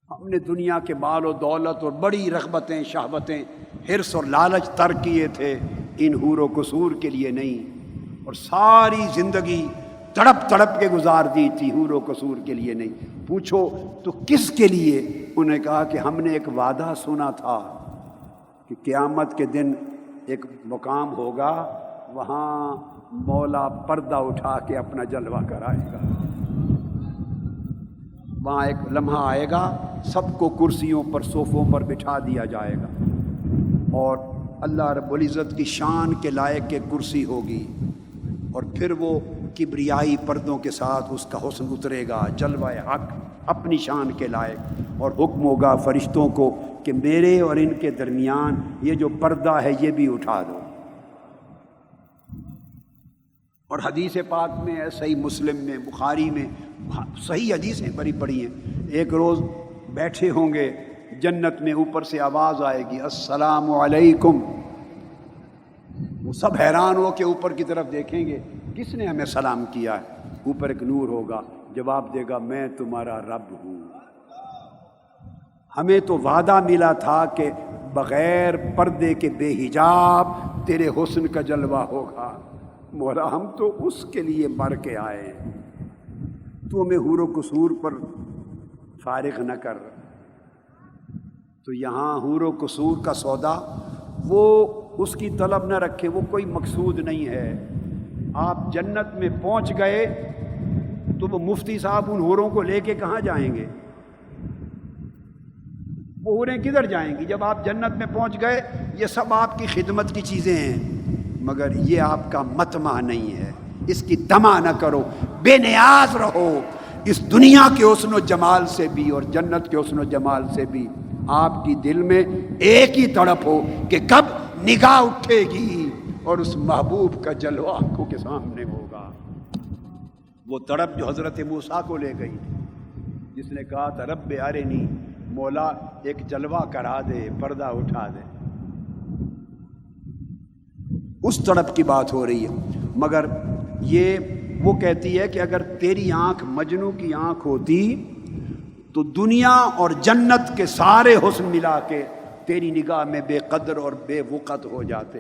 S1: ہم نے دنیا کے مال و دولت اور بڑی رغبتیں، شہوتیں، حرص اور لالچ ترک کیے تھے، ان حور و قصور کے لیے نہیں، اور ساری زندگی تڑپ تڑپ کے گزار دی تھی، حور و قصور کے لیے نہیں۔ پوچھو تو کس کے لیے؟ انہوں نے کہا کہ ہم نے ایک وعدہ سنا تھا کہ قیامت کے دن ایک مقام ہوگا، وہاں مولا پردہ اٹھا کے اپنا جلوہ کرائے گا، وہاں ایک لمحہ آئے گا، سب کو کرسیوں پر، صوفوں پر بٹھا دیا جائے گا، اور اللہ رب العزت کی شان کے لائق ایک کرسی ہوگی، اور پھر وہ کبریائی پردوں کے ساتھ اس کا حسن اترے گا، جلوہ حق اپنی شان کے لائق، اور حکم ہوگا فرشتوں کو کہ میرے اور ان کے درمیان یہ جو پردہ ہے یہ بھی اٹھا دو۔ اور حدیث پاک میں ہے، صحیح مسلم میں، بخاری میں، صحیح حدیثیں بڑی پڑی ہیں، ایک روز بیٹھے ہوں گے جنت میں، اوپر سے آواز آئے گی السلام علیکم، وہ سب حیران ہو کے اوپر کی طرف دیکھیں گے کس نے ہمیں سلام کیا ہے؟ اوپر ایک نور ہوگا، جواب دے گا میں تمہارا رب ہوں، ہمیں تو وعدہ ملا تھا کہ بغیر پردے کے بے حجاب تیرے حسن کا جلوہ ہوگا، مولا ہم تو اس کے لیے مر کے آئے ہیں، تو ہمیں حور و قصور پر فارغ نہ کر۔ تو یہاں حور و قصور کا سودا، وہ اس کی طلب نہ رکھے، وہ کوئی مقصود نہیں ہے۔ آپ جنت میں پہنچ گئے تو وہ مفتی صاحب ان حوروں کو لے کے کہاں جائیں گے؟ وہ حوریں کدھر جائیں گی؟ جب آپ جنت میں پہنچ گئے، یہ سب آپ کی خدمت کی چیزیں ہیں، مگر یہ آپ کا مطمع نہیں ہے، اس کی طمع نہ کرو، بے نیاز رہو۔ اس دنیا کے حسن و جمال سے بھی اور جنت کے حسن و جمال سے بھی آپ کی دل میں ایک ہی تڑپ ہو کہ کب نگاہ اٹھے گی اور اس محبوب کا جلوہ آنکھوں کے سامنے ہوگا۔ وہ تڑپ جو حضرت موسیٰ کو لے گئی، جس نے کہا تھا رب ارنی، مولا ایک جلوہ کرا دے، پردہ اٹھا دے، اس تڑپ کی بات ہو رہی ہے۔ مگر یہ وہ کہتی ہے کہ اگر تیری آنکھ مجنوں کی آنکھ ہوتی تو دنیا اور جنت کے سارے حسن ملا کے تیری نگاہ میں بے قدر اور بے وقت ہو جاتے،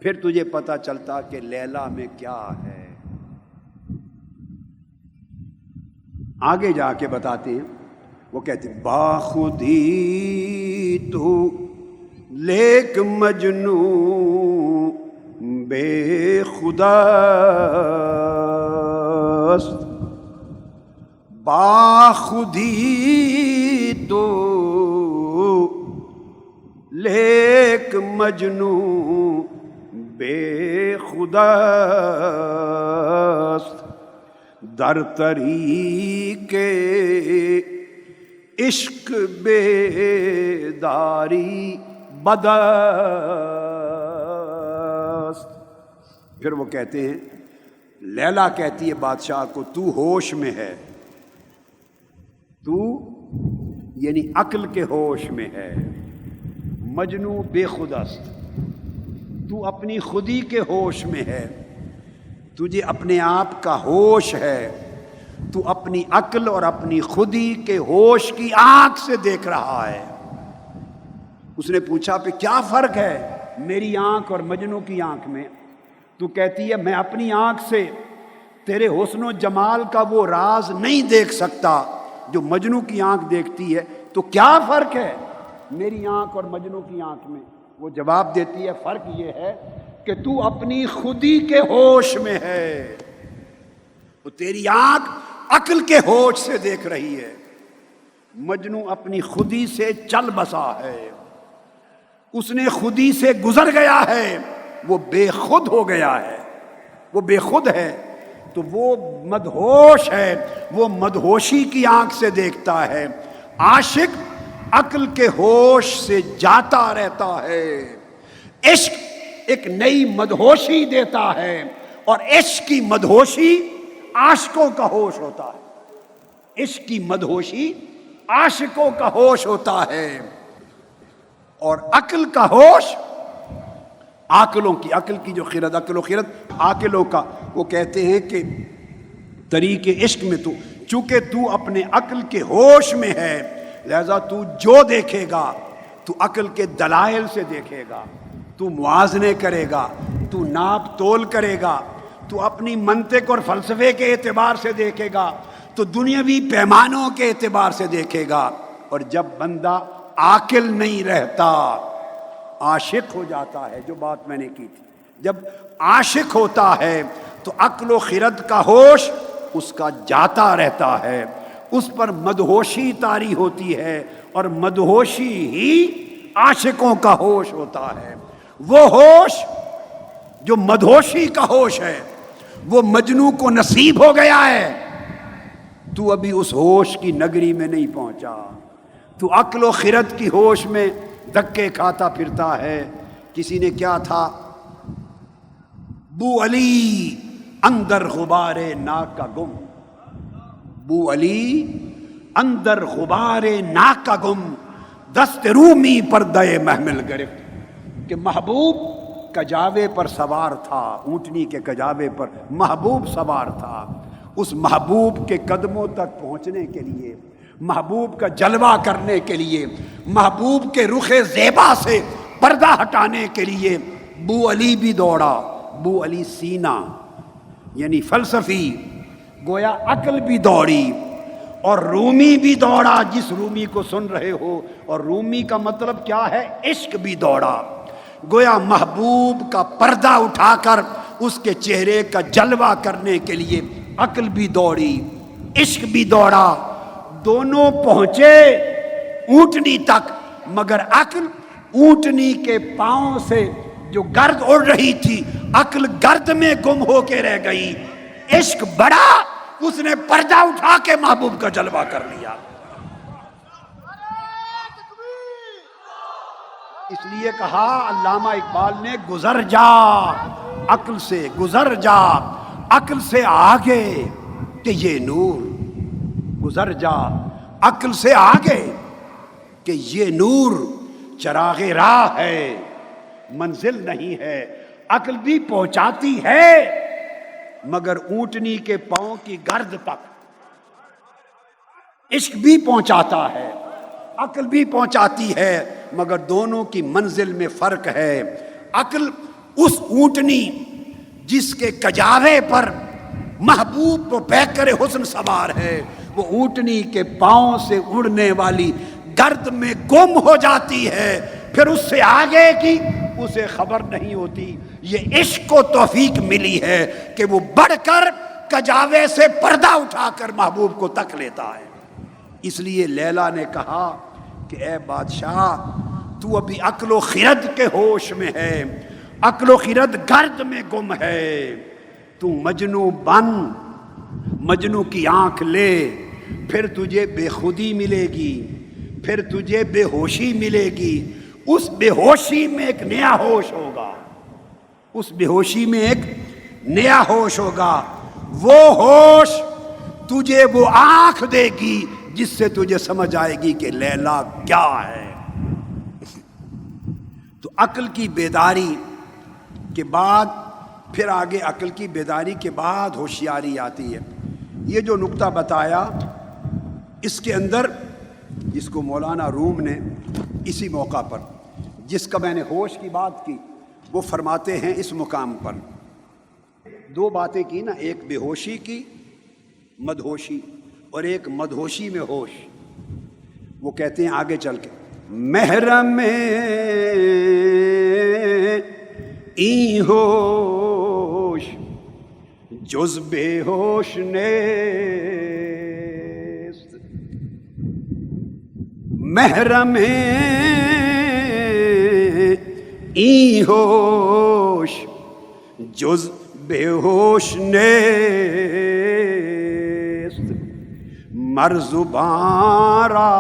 S1: پھر تجھے پتہ چلتا کہ لیلا میں کیا ہے۔ آگے جا کے بتاتے ہیں، وہ کہتے ہیں باخودی تو لیک مجنوں بے خدا است، باخودی تو لیک مجنوں بے خدا است، در طریق عشق بیداری بدست۔ پھر وہ کہتے ہیں، لیلا کہتی ہے بادشاہ کو تو ہوش میں ہے، تو یعنی عقل کے ہوش میں ہے، مجنوں بے خود است، تو اپنی خودی کے ہوش میں ہے، تجھے اپنے آپ کا ہوش ہے، تو اپنی عقل اور اپنی خودی کے ہوش کی آنکھ سے دیکھ رہا ہے۔ اس نے پوچھا پہ کیا فرق ہے میری آنکھ اور مجنوں کی آنکھ میں؟ تو کہتی ہے میں اپنی آنکھ سے تیرے حسن و جمال کا وہ راز نہیں دیکھ سکتا جو مجنوں کی آنکھ دیکھتی ہے، تو کیا فرق ہے میری آنکھ اور مجنوں کی آنکھ میں؟ وہ جواب دیتی ہے فرق یہ ہے کہ تو اپنی خودی کے ہوش میں ہے، وہ تیری آنکھ عقل کے ہوش سے دیکھ رہی ہے، مجنوں اپنی خودی سے چل بسا ہے، اس نے خودی سے گزر گیا ہے، وہ بے خود ہو گیا ہے، وہ بے خود ہے تو وہ مدہوش ہے، وہ مدہوشی کی آنکھ سے دیکھتا ہے۔ عاشق عقل کے ہوش سے جاتا رہتا ہے، عشق ایک نئی مدہوشی دیتا ہے، اور عشق کی مدہوشی عاشقوں کا ہوش ہوتا ہے، عشق کی مدہوشی عاشقوں کا ہوش ہوتا ہے، اور عقل کا ہوش عاقلوں کی، عقل کی جو خرد، عقل و خرد عاقلوں کا۔ وہ کہتے ہیں کہ طریق عشق میں تو چونکہ تو اپنے عقل کے ہوش میں ہے، لہذا تو جو دیکھے گا تو عقل کے دلائل سے دیکھے گا، تو موازنے کرے گا، تو ناپ تول کرے گا، تو اپنی منطق اور فلسفے کے اعتبار سے دیکھے گا، تو دنیاوی پیمانوں کے اعتبار سے دیکھے گا۔ اور جب بندہ عاقل نہیں رہتا عاشق ہو جاتا ہے، جو بات میں نے کی تھی، جب عاشق ہوتا ہے تو عقل و خرد کا ہوش اس کا جاتا رہتا ہے، اس پر مدہوشی طاری ہوتی ہے، اور مدہوشی ہی عاشقوں کا ہوش ہوتا ہے۔ وہ ہوش جو مدہوشی کا ہوش ہے وہ مجنوں کو نصیب ہو گیا ہے، تو ابھی اس ہوش کی نگری میں نہیں پہنچا، تو عقل و خرد کی ہوش میں دھکے کھاتا پھرتا ہے۔ کسی نے کیا تھا، بو علی اندر غبار ناک کا گم، بو علی اندر غبار ناک کا گم، دست رومی پردہ محمل گرفت، کہ محبوب کجاوے پر سوار تھا، اونٹنی کے کجاوے پر محبوب سوار تھا، اس محبوب کے قدموں تک پہنچنے کے لیے، محبوب کا جلوہ کرنے کے لیے، محبوب کے رخ زیبا سے پردہ ہٹانے کے لیے بو علی بھی دوڑا۔ بو علی سینا یعنی فلسفی، گویا عقل بھی دوڑی، اور رومی بھی دوڑا جس رومی کو سن رہے ہو، اور رومی کا مطلب کیا ہے، عشق بھی دوڑا، گویا محبوب کا پردہ اٹھا کر اس کے چہرے کا جلوہ کرنے کے لیے عقل بھی دوڑی، عشق بھی دوڑا، دونوں پہنچے اونٹنی تک، مگر عقل اونٹنی کے پاؤں سے جو گرد اڑ رہی تھی، عقل گرد میں گم ہو کے رہ گئی، عشق بڑا، اس نے پردہ اٹھا کے محبوب کا جلوہ کر لیا۔ اس لیے کہا علامہ اقبال نے، گزر جا عقل سے، گزر جا عقل سے آگے، کہ یہ نور گزر جا عقل سے آگے، کہ یہ نور چراغ راہ ہے منزل نہیں ہے۔ عقل بھی پہنچاتی ہے مگر اونٹنی کے پاؤں کی گرد تک، عشق بھی پہنچاتا ہے، عقل بھی پہنچاتی ہے، مگر دونوں کی منزل میں فرق ہے۔ عقل اس اونٹنی جس کے کجاوے پر محبوب و پیکر حسن سوار ہے، وہ اونٹنی کے پاؤں سے اڑنے والی گرد میں گم ہو جاتی ہے، پھر اس سے آگے کی اسے خبر نہیں ہوتی۔ یہ عشق کو توفیق ملی ہے کہ وہ بڑھ کر کجاوے سے پردہ اٹھا کر محبوب کو تک لیتا ہے۔ اس لیے لیلا نے کہا کہ اے بادشاہ، تو ابھی عقل و خرد کے ہوش میں ہے، عقل و خرد گرد میں گم ہے۔ تو مجنو بن، مجنو کی آنکھ لے، پھر تجھے بے خودی ملے گی، پھر تجھے بے ہوشی ملے گی۔ اس بے ہوشی میں ایک نیا ہوش ہوگا، اس بے ہوشی میں ایک نیا ہوش ہوگا۔ وہ ہوش تجھے وہ آنکھ دے گی جس سے تجھے سمجھ آئے گی کہ لیلا کیا ہے۔ تو عقل کی بیداری کے بعد پھر آگے، عقل کی بیداری کے بعد ہوشیاری آتی ہے۔ یہ جو نقطہ بتایا اس کے اندر، جس کو مولانا روم نے اسی موقع پر، جس کا میں نے ہوش کی بات کی، وہ فرماتے ہیں اس مقام پر دو باتیں کی نا، ایک بے ہوشی کی مدہوشی، اور ایک مدہوشی میں ہوش۔ وہ کہتے ہیں آگے چل کے، محرم ای ہوش جز بے ہوش نیست، محرم ای ہوش جز بے ہوش نیست، مر زبان را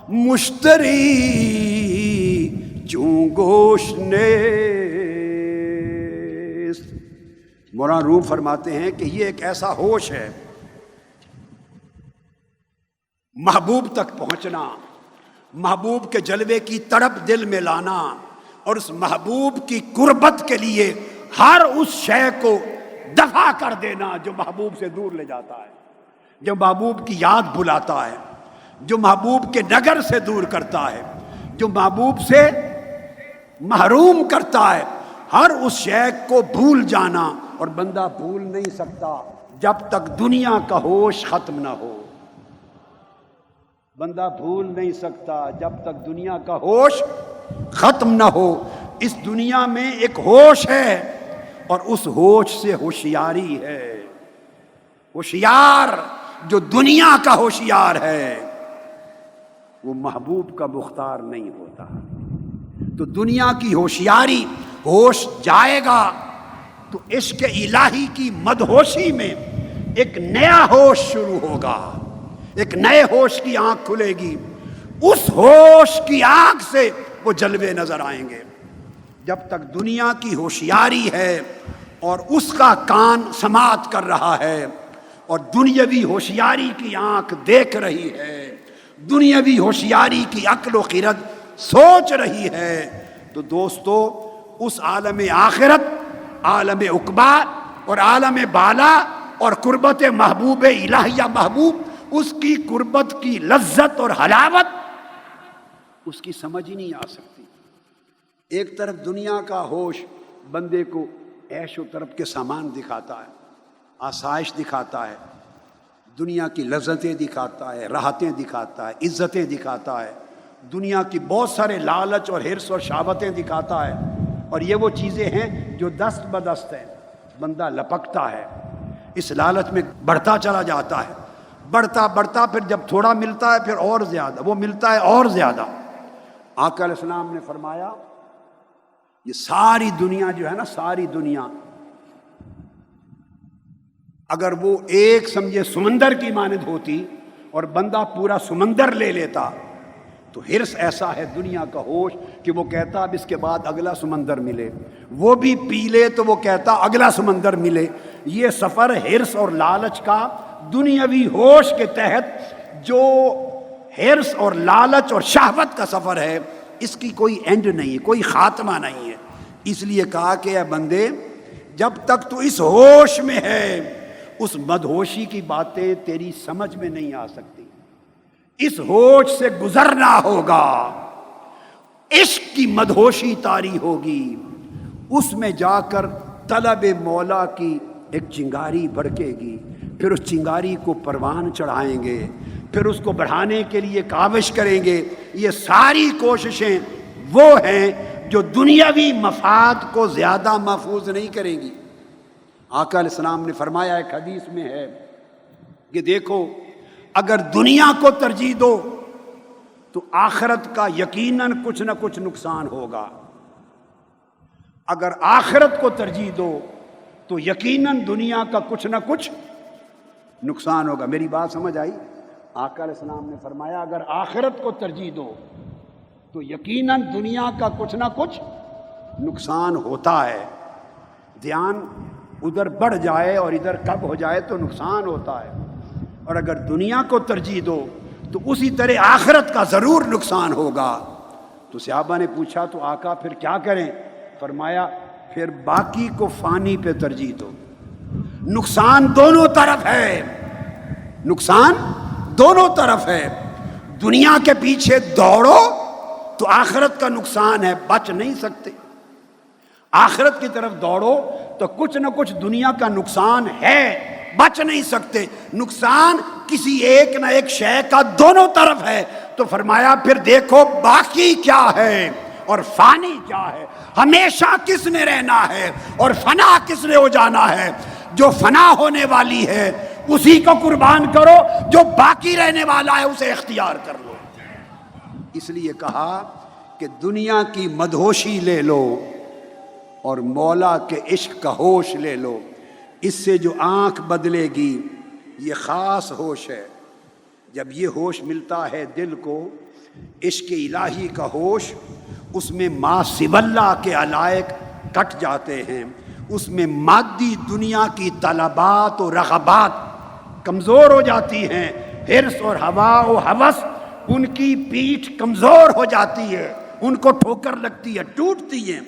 S1: مشتری چون گوش نیست۔ مولانا روم فرماتے ہیں کہ یہ ایک ایسا ہوش ہے، محبوب تک پہنچنا، محبوب کے جلوے کی تڑپ دل میں لانا، اور اس محبوب کی قربت کے لیے ہر اس شے کو دفع کر دینا جو محبوب سے دور لے جاتا ہے، جو محبوب کی یاد بلاتا ہے، جو محبوب کے نگر سے دور کرتا ہے، جو محبوب سے محروم کرتا ہے۔ ہر اس شے کو بھول جانا، اور بندہ بھول نہیں سکتا جب تک دنیا کا ہوش ختم نہ ہو۔ بندہ بھول نہیں سکتا جب تک دنیا کا ہوش ختم نہ ہو۔ اس دنیا میں ایک ہوش ہے، اور اس ہوش سے ہوشیاری ہے۔ ہوشیار جو دنیا کا ہوشیار ہے وہ محبوب کا مختار نہیں ہوتا۔ تو دنیا کی ہوشیاری، ہوش جائے گا تو عشق الہی کی مدہوشی میں ایک نیا ہوش شروع ہوگا، ایک نئے ہوش کی آنکھ کھلے گی۔ اس ہوش کی آنکھ سے وہ جلوے نظر آئیں گے۔ جب تک دنیا کی ہوشیاری ہے اور اس کا کان سماعت کر رہا ہے، اور دنیاوی ہوشیاری کی آنکھ دیکھ رہی ہے، دنیاوی ہوشیاری کی عقل و خرد سوچ رہی ہے، تو دوستو اس عالم آخرت، عالم عقبہ اور عالم بالا اور قربت محبوب الہیہ محبوب، اس کی قربت کی لذت اور حلاوت اس کی سمجھ ہی نہیں آ سکتی۔ ایک طرف دنیا کا ہوش بندے کو عیش و طرب کے سامان دکھاتا ہے، آسائش دکھاتا ہے، دنیا کی لذتیں دکھاتا ہے، راحتیں دکھاتا ہے، عزتیں دکھاتا ہے، دنیا کی بہت سارے لالچ اور حرص اور شہوتیں دکھاتا ہے، اور یہ وہ چیزیں ہیں جو دست بدست ہیں۔ بندہ لپکتا ہے، اس لالچ میں بڑھتا چلا جاتا ہے، بڑھتا بڑھتا پھر جب تھوڑا ملتا ہے پھر اور زیادہ، وہ ملتا ہے اور زیادہ۔ آقا علیہ السلام نے فرمایا یہ ساری دنیا جو ہے نا، ساری دنیا اگر وہ ایک سمجھے سمندر کی مانند ہوتی اور بندہ پورا سمندر لے لیتا تو حرص ایسا ہے دنیا کا ہوش کہ وہ کہتا اب اس کے بعد اگلا سمندر ملے، وہ بھی پی لے تو وہ کہتا اگلا سمندر ملے۔ یہ سفر حرص اور لالچ کا دنیاوی ہوش کے تحت جو حرص اور لالچ اور شہوت کا سفر ہے، اس کی کوئی اینڈ نہیں ہے، کوئی خاتمہ نہیں ہے۔ اس لیے کہا کہ اے بندے، جب تک تو اس ہوش میں ہے، اس مدہوشی کی باتیں تیری سمجھ میں نہیں آ سکتی، اس ہوش سے گزرنا ہوگا، عشق کی مدہوشی طاری ہوگی، اس میں جا کر طلب مولا کی ایک چنگاری بھڑکے گی، پھر اس چنگاری کو پروان چڑھائیں گے، پھر اس کو بڑھانے کے لیے کاوش کریں گے۔ یہ ساری کوششیں وہ ہیں جو دنیاوی مفاد کو زیادہ محفوظ نہیں کریں گی۔ آقا علیہ السلام نے فرمایا، ایک حدیث میں ہے کہ دیکھو، اگر دنیا کو ترجیح دو تو آخرت کا یقیناً کچھ نہ کچھ نقصان ہوگا، اگر آخرت کو ترجیح دو تو یقیناً دنیا کا کچھ نہ کچھ نقصان ہوگا۔ میری بات سمجھ آئی؟ آقا علیہ السلام نے فرمایا اگر آخرت کو ترجیح دو تو یقیناً دنیا کا کچھ نہ کچھ نقصان ہوتا ہے۔ دھیان ادھر بڑھ جائے اور ادھر کم ہو جائے تو نقصان ہوتا ہے، اور اگر دنیا کو ترجیح دو تو اسی طرح آخرت کا ضرور نقصان ہوگا۔ تو صحابہ نے پوچھا تو آقا پھر کیا کریں؟ فرمایا پھر باقی کو فانی پہ ترجیح دو۔ نقصان دونوں طرف ہے، نقصان دونوں طرف ہے۔ دنیا کے پیچھے دوڑو تو آخرت کا نقصان ہے، بچ نہیں سکتے۔ آخرت کی طرف دوڑو تو کچھ نہ کچھ دنیا کا نقصان ہے، بچ نہیں سکتے۔ نقصان کسی ایک نہ ایک شے کا دونوں طرف ہے۔ تو فرمایا پھر دیکھو باقی کیا ہے اور فانی کیا ہے، ہمیشہ کس نے رہنا ہے اور فنا کس نے ہو جانا ہے۔ جو فنا ہونے والی ہے اسی کو قربان کرو، جو باقی رہنے والا ہے اسے اختیار کر لو۔ اس لیے کہا کہ دنیا کی مدہوشی لے لو اور مولا کے عشق کا ہوش لے لو، اس سے جو آنکھ بدلے گی یہ خاص ہوش ہے۔ جب یہ ہوش ملتا ہے دل کو، عشق الہی کا ہوش، اس میں ما سوی اللہ کے علائق کٹ جاتے ہیں، اس میں مادی دنیا کی طلبات و رغبات کمزور ہو جاتی ہیں، حرص اور ہوا و ہوس ان کی پیٹھ کمزور ہو جاتی ہے، ان کو ٹھوکر لگتی ہے، ٹوٹتی ہے۔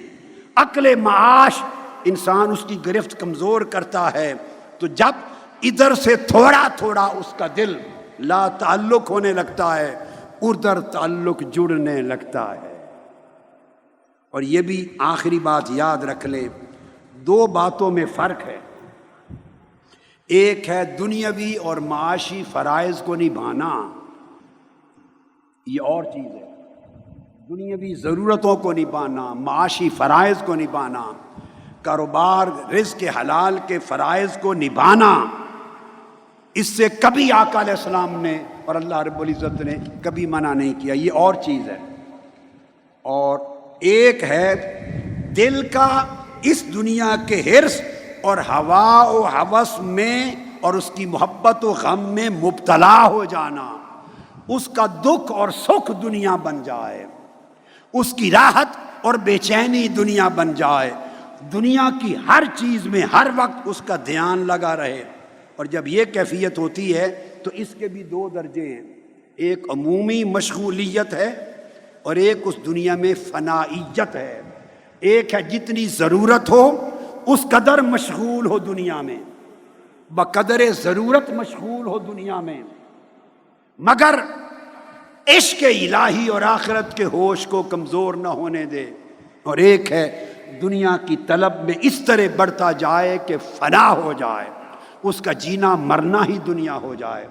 S1: عقل معاش انسان اس کی گرفت کمزور کرتا ہے، تو جب ادھر سے تھوڑا تھوڑا اس کا دل لا تعلق ہونے لگتا ہے، ادھر تعلق جڑنے لگتا ہے۔ اور یہ بھی آخری بات یاد رکھ لے، دو باتوں میں فرق ہے، ایک ہے دنیاوی اور معاشی فرائض کو نبھانا، یہ اور چیز ہے، دنیاوی ضرورتوں کو نبھانا، معاشی فرائض کو نبھانا، کاروبار رزق حلال کے فرائض کو نبھانا، اس سے کبھی آقا علیہ السلام نے اور اللہ رب العزت نے کبھی منع نہیں کیا، یہ اور چیز ہے۔ اور ایک ہے دل کا اس دنیا کے حرص اور ہوا و ہوس میں اور اس کی محبت و غم میں مبتلا ہو جانا، اس کا دکھ اور سکھ دنیا بن جائے، اس کی راحت اور بے چینی دنیا بن جائے، دنیا کی ہر چیز میں ہر وقت اس کا دھیان لگا رہے۔ اور جب یہ کیفیت ہوتی ہے تو اس کے بھی دو درجے ہیں، ایک عمومی مشغولیت ہے اور ایک اس دنیا میں فنائیت ہے۔ ایک ہے جتنی ضرورت ہو اس قدر مشغول ہو دنیا میں، بقدر ضرورت مشغول ہو دنیا میں، مگر عشق الہی اور آخرت کے ہوش کو کمزور نہ ہونے دے۔ اور ایک ہے دنیا کی طلب میں اس طرح بڑھتا جائے کہ فنا ہو جائے، اس کا جینا مرنا ہی دنیا ہو جائے،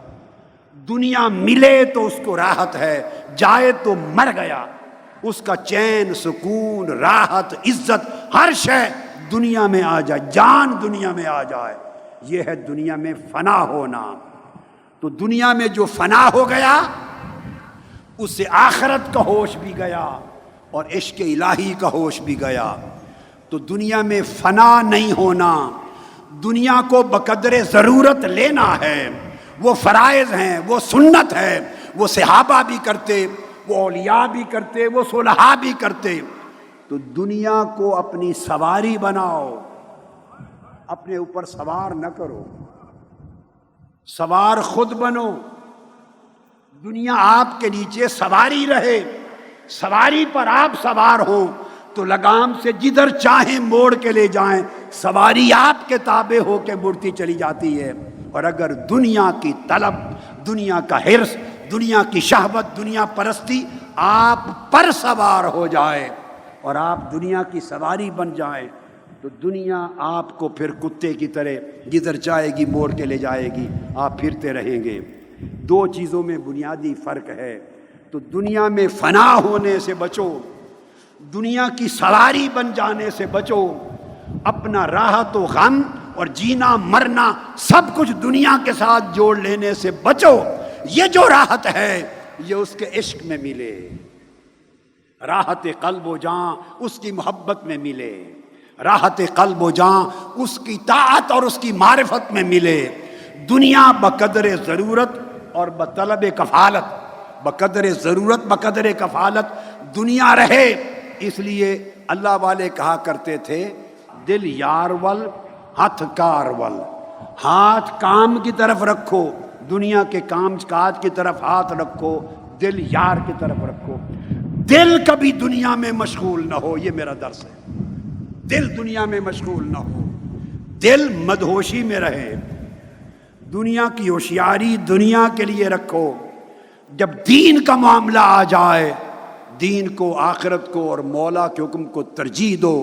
S1: دنیا ملے تو اس کو راحت ہے، جائے تو مر گیا، اس کا چین سکون راحت عزت ہر شے دنیا میں آ جائے، جان دنیا میں آ جائے، یہ ہے دنیا میں فنا ہونا۔ تو دنیا میں جو فنا ہو گیا اس سے آخرت کا ہوش بھی گیا اور عشق الہی کا ہوش بھی گیا۔ تو دنیا میں فنا نہیں ہونا، دنیا کو بقدر ضرورت لینا ہے، وہ فرائض ہیں، وہ سنت ہے، وہ صحابہ بھی کرتے، وہ اولیاء بھی کرتے، وہ صلحاء بھی کرتے۔ تو دنیا کو اپنی سواری بناؤ، اپنے اوپر سوار نہ کرو، سوار خود بنو، دنیا آپ کے نیچے سواری رہے، سواری پر آپ سوار ہوں تو لگام سے جدھر چاہیں موڑ کے لے جائیں، سواری آپ کے تابع ہو کے مڑتی چلی جاتی ہے۔ اور اگر دنیا کی طلب، دنیا کا حرص، دنیا کی شہوت، دنیا پرستی آپ پر سوار ہو جائے اور آپ دنیا کی سواری بن جائیں تو دنیا آپ کو پھر کتے کی طرح جدھر چاہے گی موڑ کے لے جائے گی، آپ پھرتے رہیں گے۔ دو چیزوں میں بنیادی فرق ہے۔ تو دنیا میں فنا ہونے سے بچو، دنیا کی سواری بن جانے سے بچو، اپنا راحت و غم اور جینا مرنا سب کچھ دنیا کے ساتھ جوڑ لینے سے بچو۔ یہ جو راحت ہے یہ اس کے عشق میں ملے، راحت قلب و جاں اس کی محبت میں ملے، راحت قلب و جاں اس کی طاعت اور اس کی معرفت میں ملے۔ دنیا بقدر ضرورت اور بطلب کفالت، بقدر ضرورت بقدر کفالت دنیا رہے۔ اس لیے اللہ والے کہا کرتے تھے دل یار ول ہاتھ کار ول، ہاتھ کام کی طرف رکھو، دنیا کے کام کاج کی طرف ہاتھ رکھو، دل یار کی طرف رکھو۔ دل کبھی دنیا میں مشغول نہ ہو، یہ میرا درس ہے۔ دل دنیا میں مشغول نہ ہو، دل مدہوشی میں رہے، دنیا کی ہوشیاری دنیا کے لیے رکھو۔ جب دین کا معاملہ آ جائے، دین کو، آخرت کو اور مولا کے حکم کو ترجیح دو،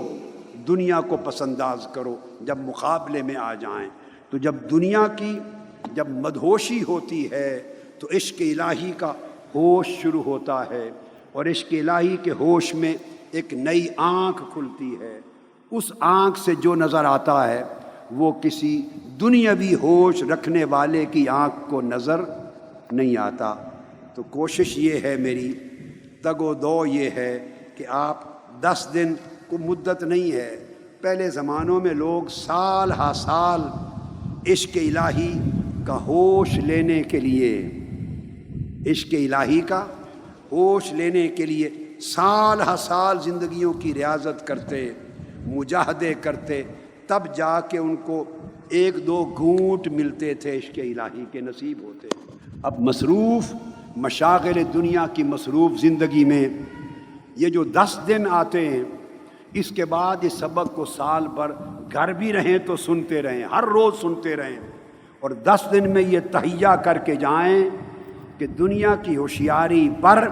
S1: دنیا کو پسنداز کرو۔ جب مقابلے میں آ جائیں تو جب دنیا کی جب مدہوشی ہوتی ہے تو عشق الہی کا ہوش شروع ہوتا ہے، اور عشق الہی کے ہوش میں ایک نئی آنکھ کھلتی ہے۔ اس آنکھ سے جو نظر آتا ہے وہ کسی دنیاوی ہوش رکھنے والے کی آنکھ کو نظر نہیں آتا۔ تو کوشش یہ ہے میری، تگ و دو یہ ہے کہ آپ 10 دن کو مدت نہیں ہے، پہلے زمانوں میں لوگ سال ہا سال عشق الہی کا ہوش لینے کے لیے، عشق الہی کا ہوش لینے کے لیے سال ہا سال زندگیوں کی ریاضت کرتے، مجاہدے کرتے، تب جا کے ان کو 1-2 گھونٹ ملتے تھے عشق الہی کے نصیب ہوتے۔ اب مصروف مشاغل دنیا کی مصروف زندگی میں یہ جو 10 دن آتے ہیں، اس کے بعد اس سبق کو سال بھر گھر بھی رہیں تو سنتے رہیں، ہر روز سنتے رہیں، اور 10 دن میں یہ تہیہ کر کے جائیں کہ دنیا کی ہوشیاری پر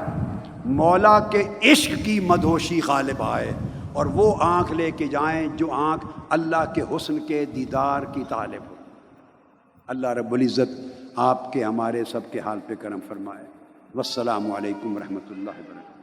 S1: مولا کے عشق کی مدہوشی غالب آئے، اور وہ آنکھ لے کے جائیں جو آنکھ اللہ کے حسن کے دیدار کی طالب ہو۔ اللہ رب العزت آپ کے ہمارے سب کے حال پہ کرم فرمائے۔ والسلام علیکم ورحمۃ اللہ وبرکاتہ۔